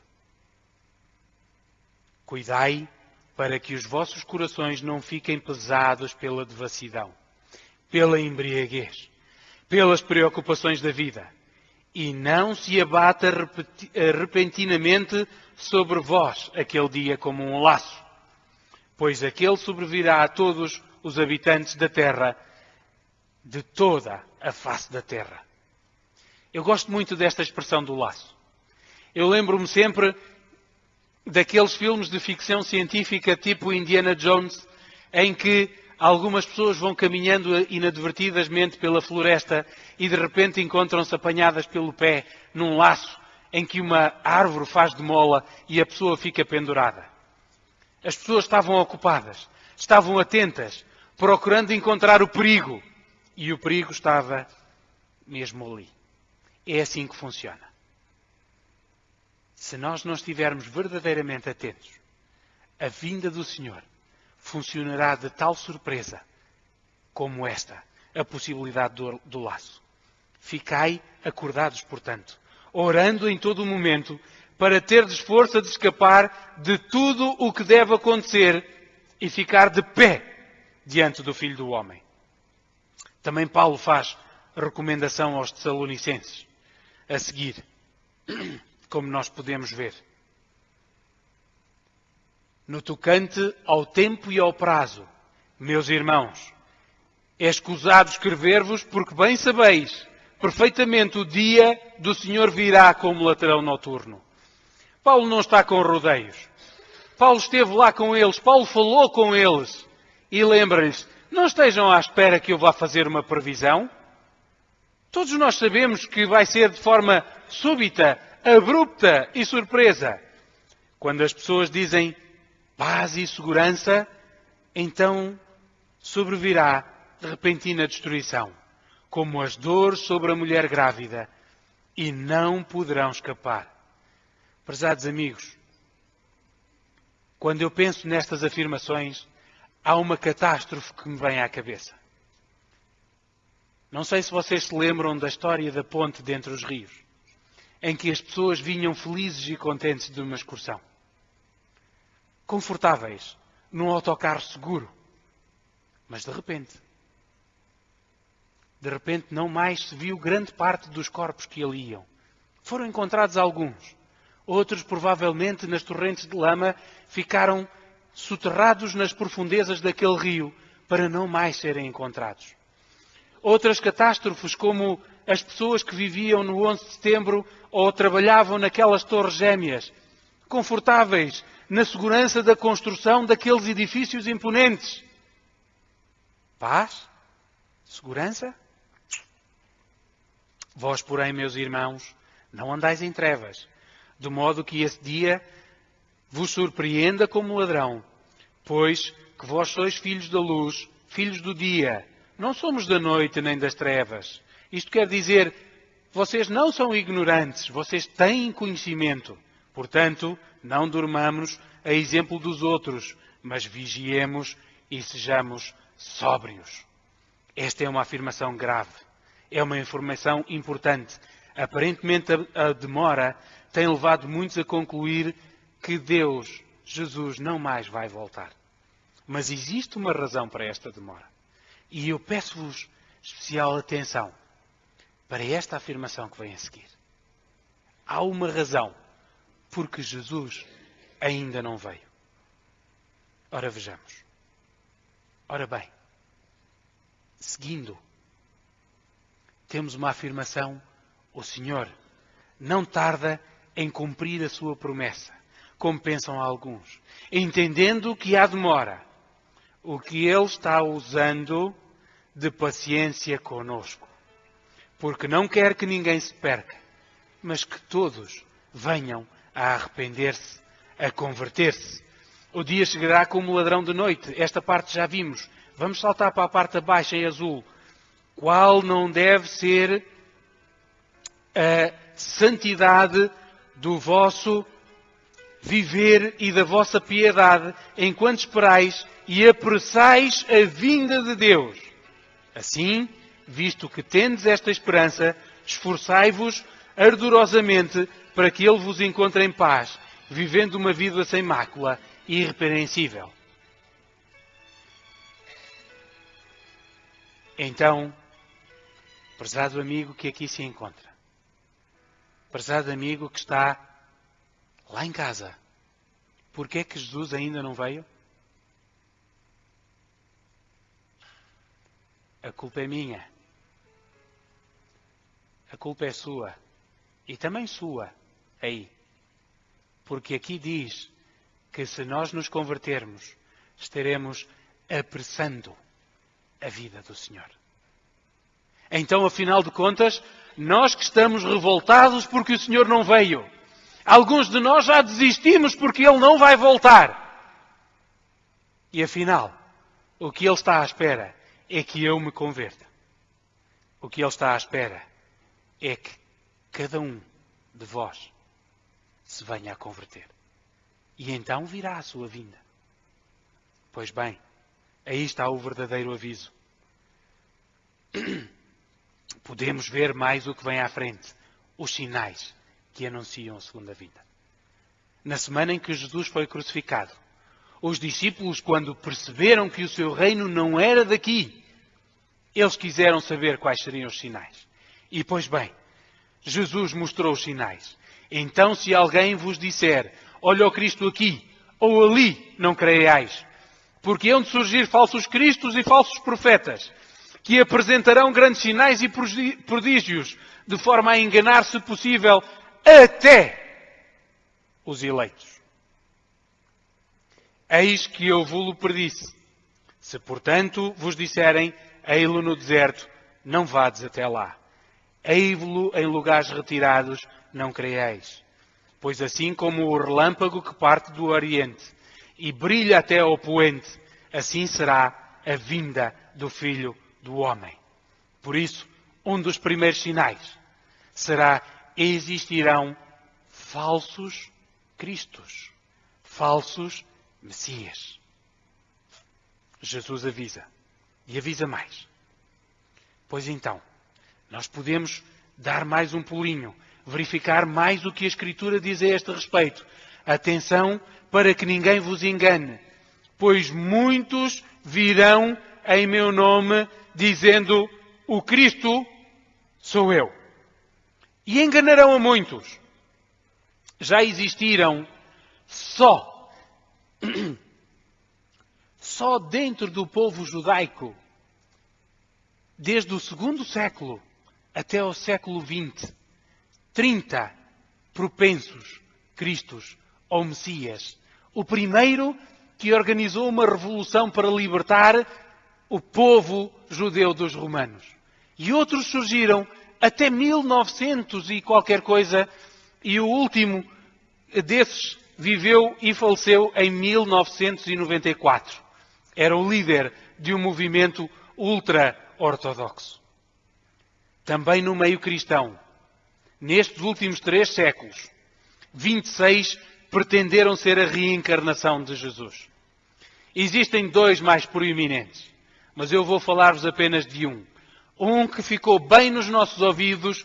Cuidai para que os vossos corações não fiquem pesados pela devassidão, pela embriaguez, pelas preocupações da vida, e não se abata repentinamente sobre vós aquele dia como um laço, pois aquele sobrevirá a todos os habitantes da terra, de toda a face da terra. Eu gosto muito desta expressão do laço. Eu lembro-me sempre daqueles filmes de ficção científica tipo Indiana Jones, em que algumas pessoas vão caminhando inadvertidamente pela floresta e de repente encontram-se apanhadas pelo pé num laço em que uma árvore faz de mola e a pessoa fica pendurada. As pessoas estavam ocupadas, estavam atentas, procurando encontrar o perigo. E o perigo estava mesmo ali. É assim que funciona. Se nós não estivermos verdadeiramente atentos, a vinda do Senhor funcionará de tal surpresa como esta, a possibilidade do laço. Ficai acordados, portanto, orando em todo o momento, para terdes força de escapar de tudo o que deve acontecer e ficar de pé diante do Filho do Homem. Também Paulo faz recomendação aos Tessalonicenses a seguir, como nós podemos ver. No tocante ao tempo e ao prazo, meus irmãos, é escusado escrever-vos porque bem sabeis perfeitamente o dia do Senhor virá como ladrão noturno. Paulo não está com rodeios. Paulo esteve lá com eles, Paulo falou com eles e lembra-lhes, não estejam à espera que eu vá fazer uma previsão. Todos nós sabemos que vai ser de forma súbita, abrupta e surpresa. Quando as pessoas dizem paz e segurança, então sobrevirá de repentina destruição, como as dores sobre a mulher grávida, e não poderão escapar. Prezados amigos, quando eu penso nestas afirmações, há uma catástrofe que me vem à cabeça. Não sei se vocês se lembram da história da ponte de entre os rios, em que as pessoas vinham felizes e contentes de uma excursão. Confortáveis, num autocarro seguro. Mas de repente não mais se viu grande parte dos corpos que ali iam. Foram encontrados alguns. Outros, provavelmente, nas torrentes de lama, ficaram soterrados nas profundezas daquele rio para não mais serem encontrados. Outras catástrofes, como as pessoas que viviam no 11 de setembro ou trabalhavam naquelas torres gêmeas, confortáveis na segurança da construção daqueles edifícios imponentes. Paz? Segurança? Vós, porém, meus irmãos, não andais em trevas, de modo que esse dia vos surpreenda como ladrão, pois que vós sois filhos da luz, filhos do dia. Não somos da noite nem das trevas. Isto quer dizer, vocês não são ignorantes, vocês têm conhecimento. Portanto, não durmamos a exemplo dos outros, mas vigiemos e sejamos sóbrios. Esta é uma afirmação grave. É uma informação importante. Aparentemente, a demora tem levado muitos a concluir que Deus, Jesus, não mais vai voltar. Mas existe uma razão para esta demora. E eu peço-vos especial atenção para esta afirmação que vem a seguir. Há uma razão porque Jesus ainda não veio. Ora, vejamos. Ora bem, seguindo, temos uma afirmação: o Senhor não tarda em cumprir a sua promessa, como pensam alguns, entendendo que há demora, o que Ele está usando de paciência conosco, porque não quer que ninguém se perca, mas que todos venham a arrepender-se, a converter-se. O dia chegará como ladrão de noite. Esta parte já vimos. Vamos saltar para a parte abaixo em azul. Qual não deve ser a santidade do vosso viver e da vossa piedade, enquanto esperais e apressais a vinda de Deus. Assim, visto que tendes esta esperança, esforçai-vos ardorosamente para que Ele vos encontre em paz, vivendo uma vida sem mácula e irrepreensível. Então, prezado amigo que aqui se encontra, prezado amigo que está lá em casa, por que é que Jesus ainda não veio? A culpa é minha. A culpa é sua. E também sua, aí. Porque aqui diz que se nós nos convertermos, estaremos apressando a vida do Senhor. Então, afinal de contas, nós que estamos revoltados porque o Senhor não veio, alguns de nós já desistimos porque Ele não vai voltar. E afinal, o que Ele está à espera é que eu me converta. O que Ele está à espera é que cada um de vós se venha a converter. E então virá a sua vinda. Pois bem, aí está o verdadeiro aviso. Podemos ver mais o que vem à frente. Os sinais que anunciam a segunda vinda. Na semana em que Jesus foi crucificado, os discípulos, quando perceberam que o seu reino não era daqui, eles quiseram saber quais seriam os sinais. E, pois bem, Jesus mostrou os sinais. Então, se alguém vos disser, olha o Cristo aqui, ou ali, não creiais. Porque hão de surgir falsos cristos e falsos profetas, que apresentarão grandes sinais e prodígios, de forma a enganar, se possível, até os eleitos. Eis que eu vos predisse. Se, portanto, vos disserem, ei-lo no deserto, não vades até lá. Ei-lo em lugares retirados, não creais. Pois assim como o relâmpago que parte do oriente e brilha até ao poente, assim será a vinda do Filho do Homem. Por isso, um dos primeiros sinais será: existirão falsos cristos, falsos messias. Jesus avisa. E avisa mais. Pois então, nós podemos dar mais um pulinho, verificar mais o que a Escritura diz a este respeito. Atenção para que ninguém vos engane, pois muitos virão em meu nome dizendo, o Cristo sou eu. E enganarão a muitos. Já existiram só dentro do povo judaico, desde o 2º século até o século XX, 30 propensos Cristos ou Messias. O primeiro que organizou uma revolução para libertar o povo judeu dos romanos. E outros surgiram até 1900 e qualquer coisa, e o último desses viveu e faleceu em 1994. Era o líder de um movimento ultra-ortodoxo. Também no meio cristão Nestes últimos 3 séculos, 26 pretenderam ser a reencarnação de Jesus. Existem 2 mais proeminentes, mas eu vou falar-vos apenas de um. Um que ficou bem nos nossos ouvidos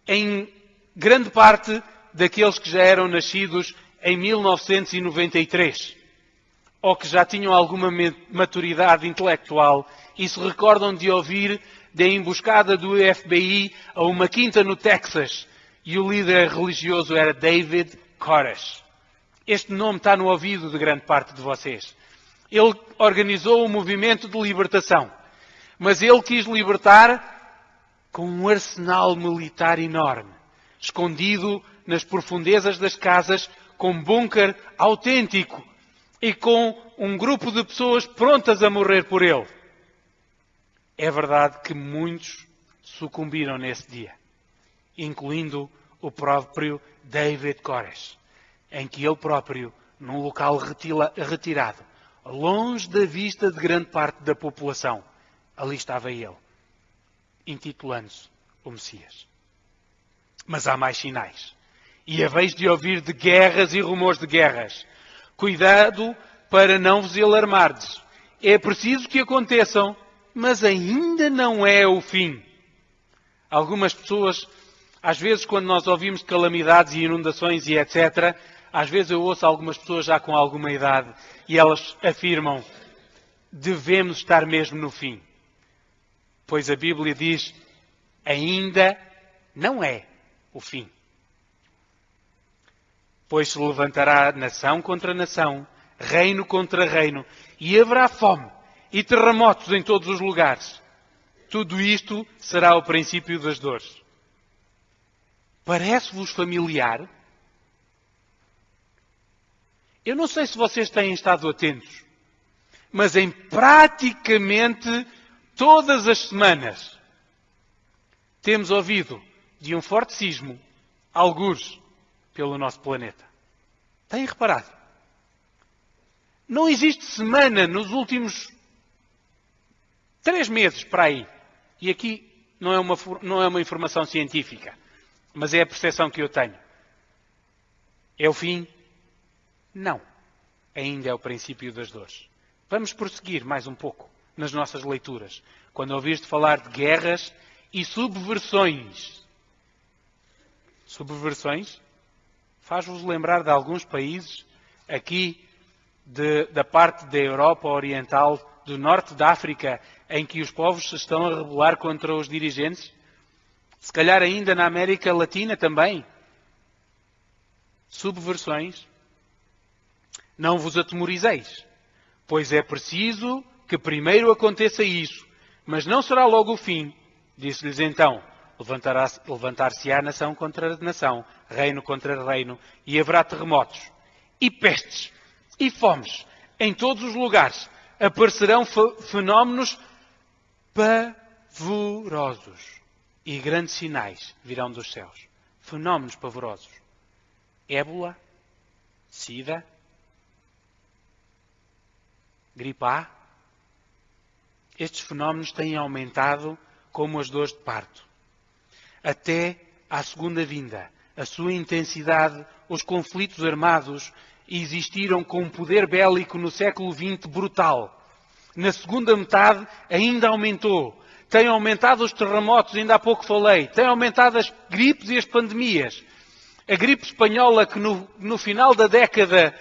em grande parte daqueles que já eram nascidos em 1993, ou que já tinham alguma maturidade intelectual e se recordam de ouvir da emboscada do FBI a uma quinta no Texas, e o líder religioso era David Koresh. Este nome está no ouvido de grande parte de vocês. Ele organizou um movimento de libertação, mas ele quis libertar com um arsenal militar enorme, escondido nas profundezas das casas, com um bunker autêntico e com um grupo de pessoas prontas a morrer por ele. É verdade que muitos sucumbiram nesse dia, incluindo o próprio David Koresh, em que ele próprio, num local retirado, longe da vista de grande parte da população, ali estava ele, intitulando-se o Messias. Mas há mais sinais. E haveis de ouvir de guerras e rumores de guerras. Cuidado para não vos alarmardes. É preciso que aconteçam, mas ainda não é o fim. Algumas pessoas, às vezes quando nós ouvimos de calamidades e inundações e etc., às vezes eu ouço algumas pessoas já com alguma idade e elas afirmam: devemos estar mesmo no fim. Pois a Bíblia diz: ainda não é o fim. Pois se levantará nação contra nação, reino contra reino, e haverá fome e terremotos em todos os lugares. Tudo isto será o princípio das dores. Parece-vos familiar? Eu não sei se vocês têm estado atentos, mas em praticamente todas as semanas temos ouvido de um forte sismo, algures pelo nosso planeta. Têm reparado? Não existe semana nos últimos 3 meses para aí, e aqui não é uma informação científica, mas é a percepção que eu tenho. É o fim? Não. Ainda é o princípio das dores. Vamos prosseguir mais um pouco nas nossas leituras, quando ouviste falar de guerras e subversões. Subversões? Faz-vos lembrar de alguns países aqui da parte da Europa Oriental, do norte da África, em que os povos se estão a rebelar contra os dirigentes? Se calhar ainda na América Latina também. Subversões? Não vos atemorizeis, pois é preciso que primeiro aconteça isso, mas não será logo o fim. Disse-lhes então: levantar-se-á nação contra nação, reino contra reino, e haverá terremotos, e pestes, e fomes, em todos os lugares. Aparecerão fenómenos pavorosos, e grandes sinais virão dos céus. Fenómenos pavorosos. Ébola, sida, gripe A. Estes fenómenos têm aumentado como as dores de parto. Até à segunda vinda, a sua intensidade, os conflitos armados existiram com um poder bélico no século XX brutal. Na segunda metade ainda aumentou. Tem aumentado os terremotos, ainda há pouco falei. Tem aumentado as gripes e as pandemias. A gripe espanhola, que no final da década,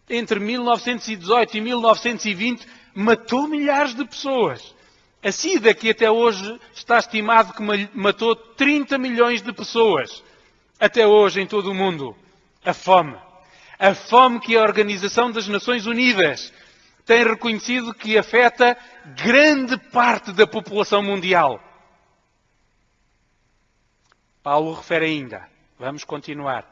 entre 1918 e 1920, matou milhares de pessoas. A SIDA, que até hoje está estimado que matou 30 milhões de pessoas. Até hoje em todo o mundo. A fome. A fome que a Organização das Nações Unidas tem reconhecido que afeta grande parte da população mundial. Paulo refere ainda. Vamos continuar.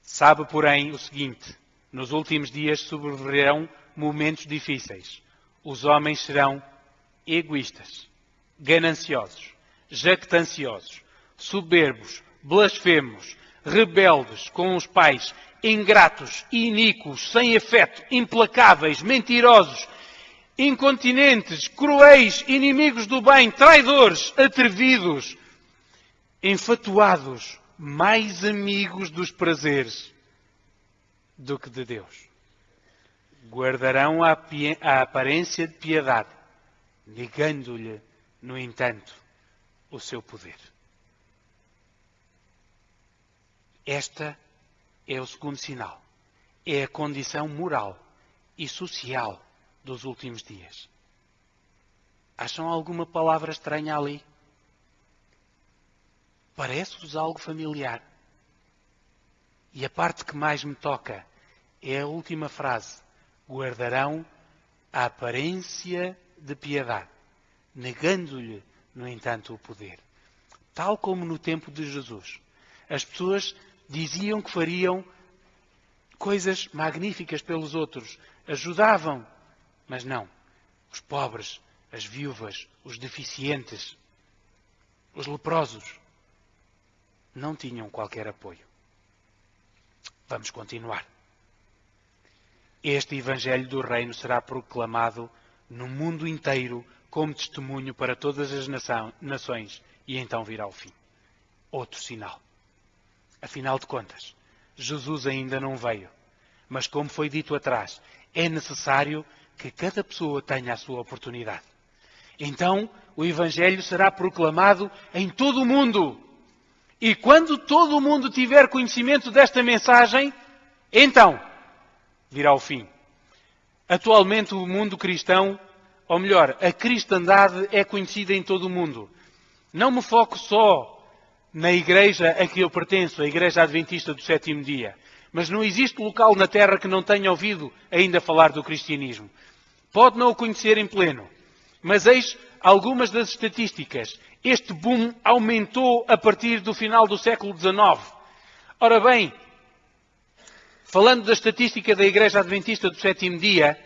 Sabe, porém, o seguinte: nos últimos dias sobrevirão momentos difíceis. Os homens serão egoístas, gananciosos, jactanciosos, soberbos, blasfemos, rebeldes com os pais, ingratos, iníquos, sem afeto, implacáveis, mentirosos, incontinentes, cruéis, inimigos do bem, traidores, atrevidos, enfatuados, mais amigos dos prazeres do que de Deus. Guardarão a aparência de piedade, negando-lhe, no entanto, o seu poder. Esta é o segundo sinal. É a condição moral e social dos últimos dias. Acham alguma palavra estranha ali? Parece-vos algo familiar? E a parte que mais me toca é a última frase. Guardarão a aparência de piedade, negando-lhe, no entanto, o poder. Tal como no tempo de Jesus. As pessoas diziam que fariam coisas magníficas pelos outros, ajudavam, mas não. Os pobres, as viúvas, os deficientes, os leprosos, não tinham qualquer apoio. Vamos continuar. Este Evangelho do Reino será proclamado no mundo inteiro como testemunho para todas as nações e então virá o fim. Outro sinal. Afinal de contas, Jesus ainda não veio. Mas como foi dito atrás, é necessário que cada pessoa tenha a sua oportunidade. Então, o Evangelho será proclamado em todo o mundo. E quando todo o mundo tiver conhecimento desta mensagem, então virá o fim. Atualmente o mundo cristão, ou melhor, a cristandade é conhecida em todo o mundo. Não me foco só na igreja a que eu pertenço, a Igreja Adventista do Sétimo Dia. Mas não existe local na Terra que não tenha ouvido ainda falar do cristianismo. Pode não o conhecer em pleno, mas eis algumas das estatísticas. Este boom aumentou a partir do final do século XIX. Ora bem, falando da estatística da Igreja Adventista do Sétimo Dia,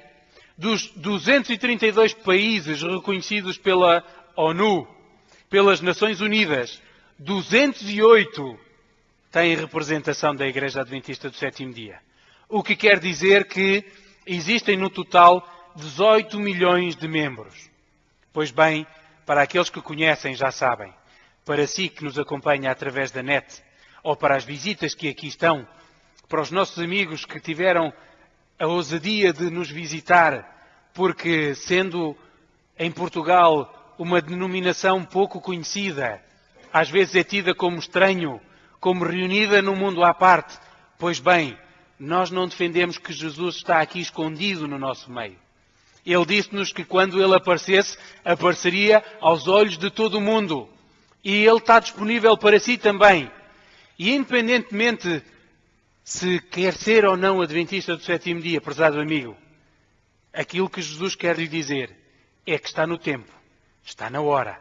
dos 232 países reconhecidos pela ONU, pelas Nações Unidas, 208 têm representação da Igreja Adventista do Sétimo Dia. O que quer dizer que existem no total 18 milhões de membros. Pois bem, para aqueles que conhecem já sabem, para si que nos acompanha através da net, ou para as visitas que aqui estão, para os nossos amigos que tiveram a ousadia de nos visitar, porque sendo em Portugal uma denominação pouco conhecida, às vezes é tida como estranho, como reunida num mundo à parte. Pois bem, nós não defendemos que Jesus está aqui escondido no nosso meio. Ele disse-nos que quando Ele aparecesse, apareceria aos olhos de todo o mundo. E Ele está disponível para si também. E independentemente se quer ser ou não adventista do sétimo dia, prezado amigo, aquilo que Jesus quer lhe dizer é que está no tempo, está na hora.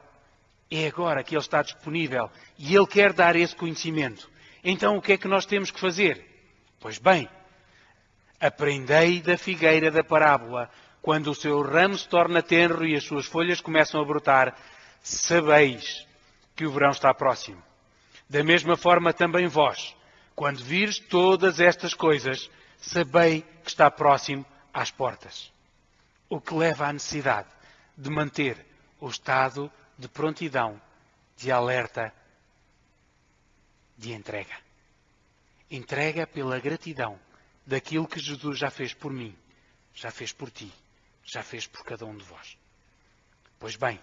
É agora que Ele está disponível e Ele quer dar esse conhecimento. Então o que é que nós temos que fazer? Pois bem, aprendei da figueira da parábola. Quando o seu ramo se torna tenro e as suas folhas começam a brotar, sabeis que o verão está próximo. Da mesma forma também vós, quando vires todas estas coisas, sabei que está próximo às portas. O que leva à necessidade de manter o estado de prontidão, de alerta, de entrega. Entrega pela gratidão daquilo que Jesus já fez por mim, já fez por ti, já fez por cada um de vós. Pois bem,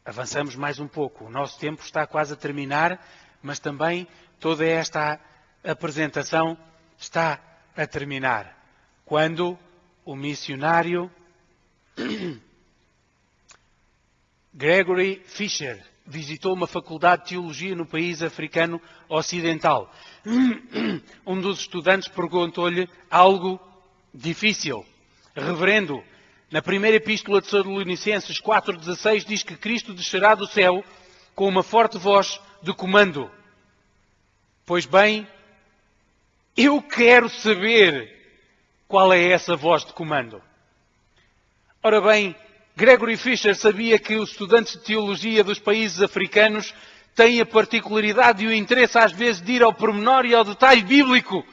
avançamos mais um pouco. O nosso tempo está quase a terminar, mas também toda esta apresentação está a terminar. Quando o missionário Gregory Fisher visitou uma faculdade de teologia no país africano ocidental. Um dos estudantes perguntou-lhe algo difícil. Reverendo, na primeira epístola de Tessalonicenses 4,16 diz que Cristo descerá do céu com uma forte voz de comando. Pois bem, eu quero saber qual é essa voz de comando. Ora bem, Gregory Fisher sabia que os estudantes de teologia dos países africanos têm a particularidade e o interesse às vezes de ir ao pormenor e ao detalhe bíblico,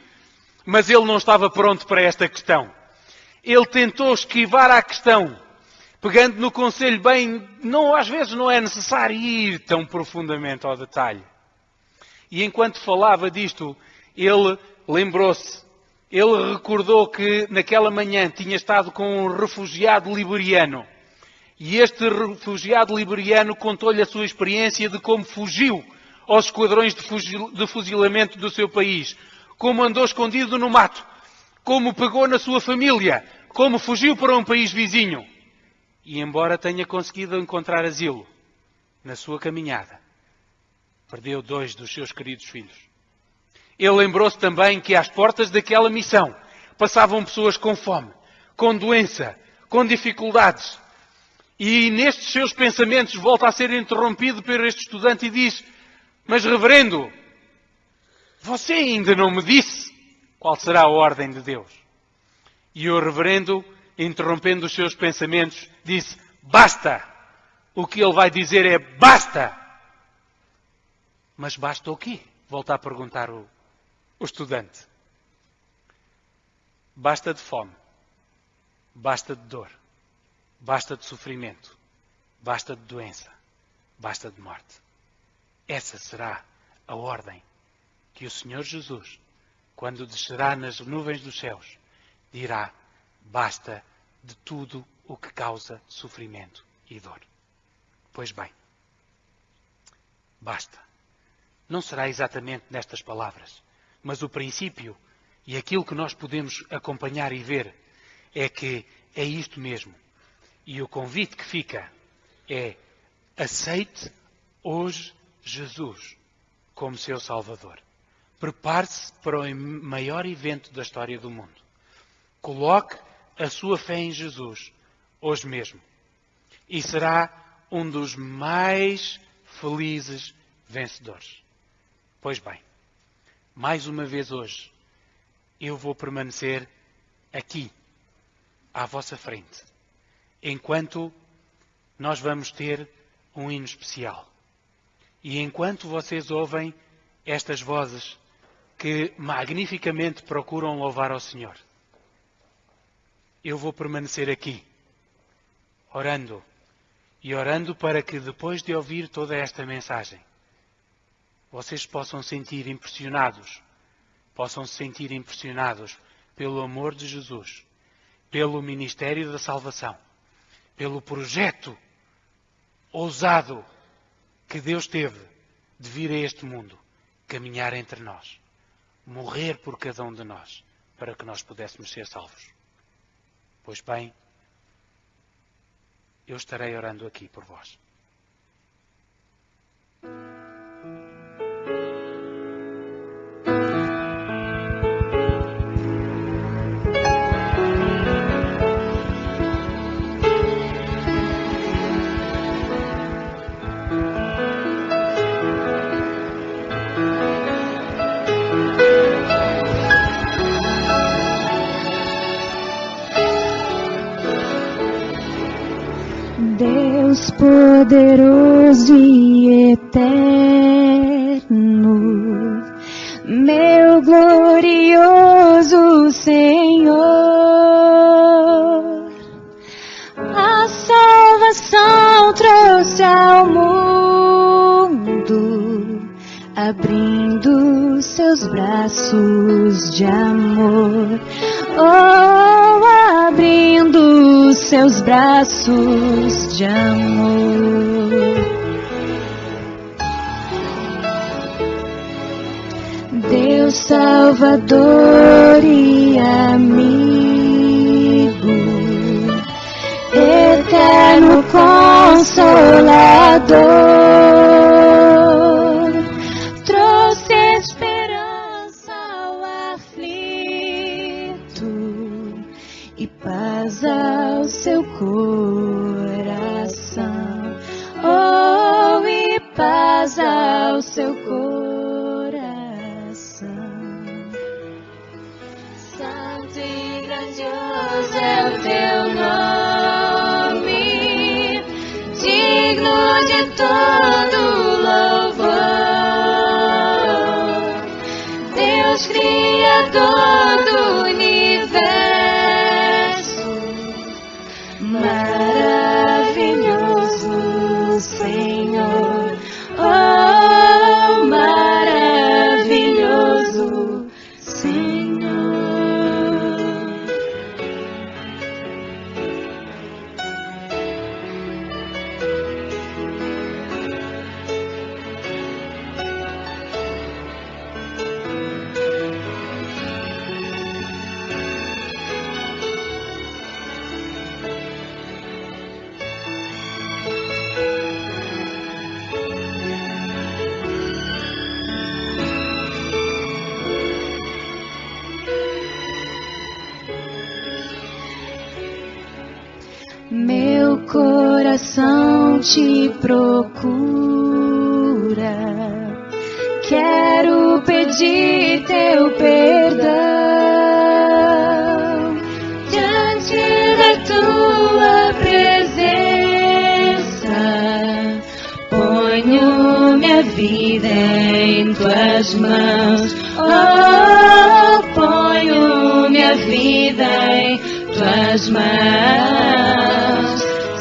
mas ele não estava pronto para esta questão. Ele tentou esquivar a questão, pegando no conselho bem, não, às vezes não é necessário ir tão profundamente ao detalhe. E enquanto falava disto, ele lembrou-se, ele recordou que naquela manhã tinha estado com um refugiado liberiano. E este refugiado liberiano contou-lhe a sua experiência de como fugiu aos esquadrões de fuzilamento do seu país, como andou escondido no mato, como pegou na sua família, como fugiu para um país vizinho. E embora tenha conseguido encontrar asilo na sua caminhada, perdeu 2 dos seus queridos filhos. Ele lembrou-se também que às portas daquela missão passavam pessoas com fome, com doença, com dificuldades. E nestes seus pensamentos volta a ser interrompido por este estudante e diz: mas reverendo, você ainda não me disse qual será a ordem de Deus. E o reverendo, interrompendo os seus pensamentos, disse: basta! O que ele vai dizer é basta! Mas basta o quê? Volta a perguntar o estudante. Basta de fome, basta de dor, basta de sofrimento, basta de doença, basta de morte. Essa será a ordem que o Senhor Jesus, quando descerá nas nuvens dos céus, dirá: basta de tudo o que causa sofrimento e dor. Pois bem, basta. Não será exatamente nestas palavras, mas o princípio e aquilo que nós podemos acompanhar e ver é que é isto mesmo. E o convite que fica é: aceite hoje Jesus como seu Salvador. Prepare-se para o maior evento da história do mundo. Coloque a sua fé em Jesus hoje mesmo. E será um dos mais felizes vencedores. Pois bem, mais uma vez hoje, eu vou permanecer aqui, à vossa frente, enquanto nós vamos ter um hino especial. E enquanto vocês ouvem estas vozes que magnificamente procuram louvar ao Senhor, eu vou permanecer aqui, orando, e orando para que depois de ouvir toda esta mensagem, vocês possam se sentir impressionados pelo amor de Jesus, pelo ministério da salvação, pelo projeto ousado que Deus teve de vir a este mundo, caminhar entre nós, morrer por cada um de nós, para que nós pudéssemos ser salvos. Pois bem, eu estarei orando aqui por vós. Deus poderoso e eterno, meu glorioso Senhor, a salvação trouxe ao mundo, abrindo seus braços de amor. Oh, abrindo seus braços de amor. Deus Salvador e amigo, eterno Consolador, trouxe esperança ao aflito e paz ao seu coração. Oh, e paz ao seu coração. Santo e grandioso é o teu nome, digno de todo louvor. Deus Criador do universo, maravilhoso. meu coração te procura. Quero pedir teu perdão diante da tua presença. Ponho minha vida em tuas mãos. Oh, ponho minha vida em tuas mãos.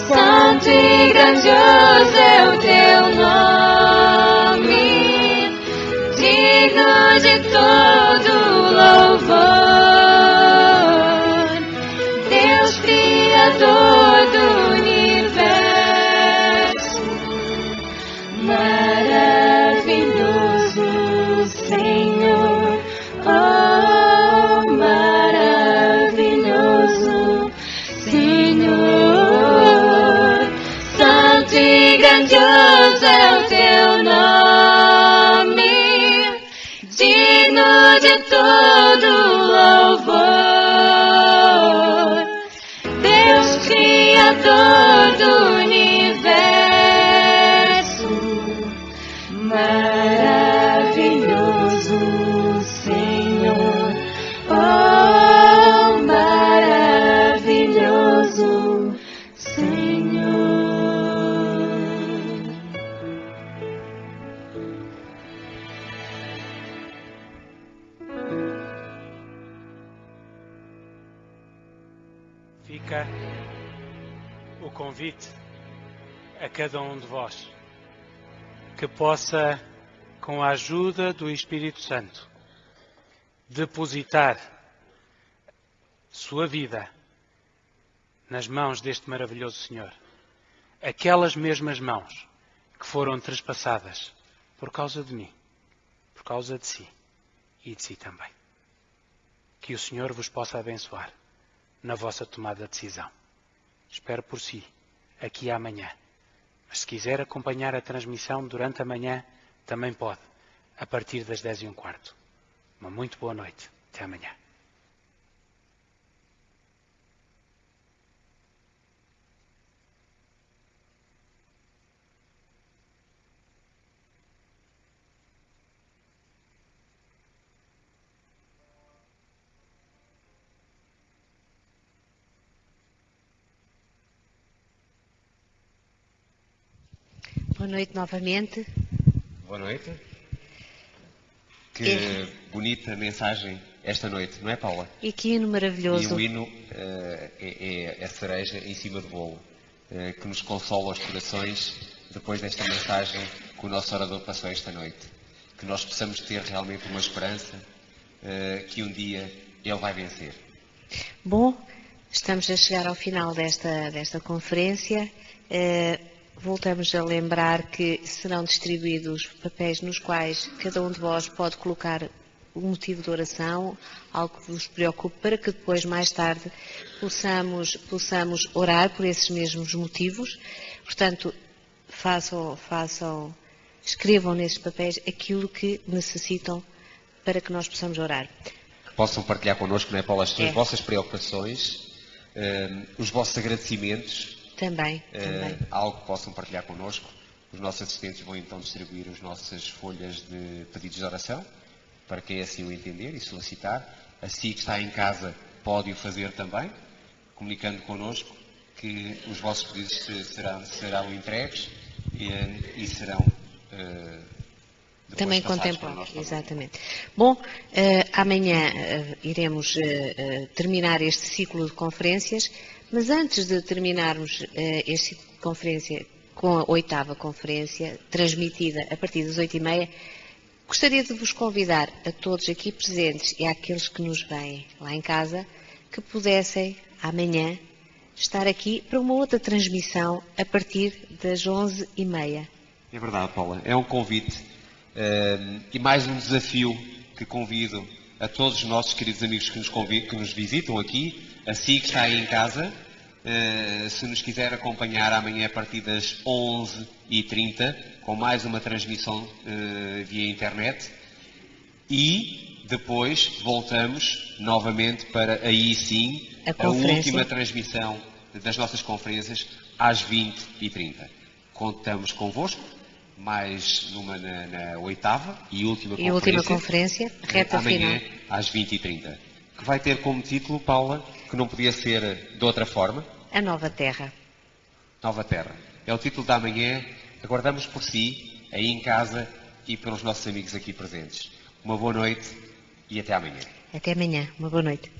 Santo e grandioso é o teu nome, digno de todo louvor. Deus Criador do universo, maravilhoso Senhor. Oh, maravilhoso Senhor. Santo e grandioso é o teu nome, digno de todo louvor. Deus Criador do universo, maravilhoso Senhor. Oh, maravilhoso Senhor. Fica o convite a cada um de vós que possa, com a ajuda do Espírito Santo, depositar sua vida nas mãos deste maravilhoso Senhor. Aquelas mesmas mãos que foram trespassadas por causa de mim, por causa de si e de si também. Que o Senhor vos possa abençoar na vossa tomada de decisão. Espero por si, aqui amanhã. Mas se quiser acompanhar a transmissão durante a manhã, também pode, a partir das 10h15. Uma muito boa noite. Até amanhã. Boa noite novamente. Boa noite. Que bonita mensagem esta noite, não é, Paula? E que hino E maravilhoso. o hino é a cereja em cima do bolo, que nos consola os corações depois desta mensagem que o nosso orador passou esta noite. Que nós possamos ter realmente uma esperança que um dia ele vai vencer. Bom, estamos a chegar ao final desta conferência. Voltamos a lembrar que serão distribuídos papéis nos quais cada um de vós pode colocar um motivo de oração, algo que vos preocupe, para que depois, mais tarde, possamos orar por esses mesmos motivos. Portanto, escrevam nesses papéis aquilo que necessitam para que nós possamos orar. Que possam partilhar connosco, não é, Paula, as vossas preocupações, os vossos agradecimentos. Também. Algo que possam partilhar connosco. Os nossos assistentes vão então distribuir as nossas folhas de pedidos de oração, para quem assim o entender e solicitar. Assim que está em casa, pode o fazer também, comunicando connosco que os vossos pedidos serão entregues e serão também contemplados. Exatamente. Bom, amanhã iremos terminar este ciclo de conferências. Mas antes de terminarmos este ciclo de conferência com a 8ª conferência, transmitida a partir das 8h30, gostaria de vos convidar a todos aqui presentes e àqueles que nos veem lá em casa, que pudessem, amanhã, estar aqui para uma outra transmissão a partir das 11h30. É verdade, Paula. É um convite e mais um desafio que convido a todos os nossos queridos amigos que nos visitam aqui, assim que está aí em casa, se nos quiser acompanhar amanhã a partir das 11h30, com mais uma transmissão via internet, e depois voltamos novamente para, aí sim, a última transmissão das nossas conferências às 20h30. Contamos convosco, mais numa na oitava e última conferência, reta amanhã final. às 20h30, que vai ter como título, Paula, que não podia ser de outra forma, A Nova Terra. Nova Terra. É o título da manhã. Aguardamos por si, aí em casa e pelos nossos amigos aqui presentes. Uma boa noite e até amanhã. Até amanhã. Uma boa noite.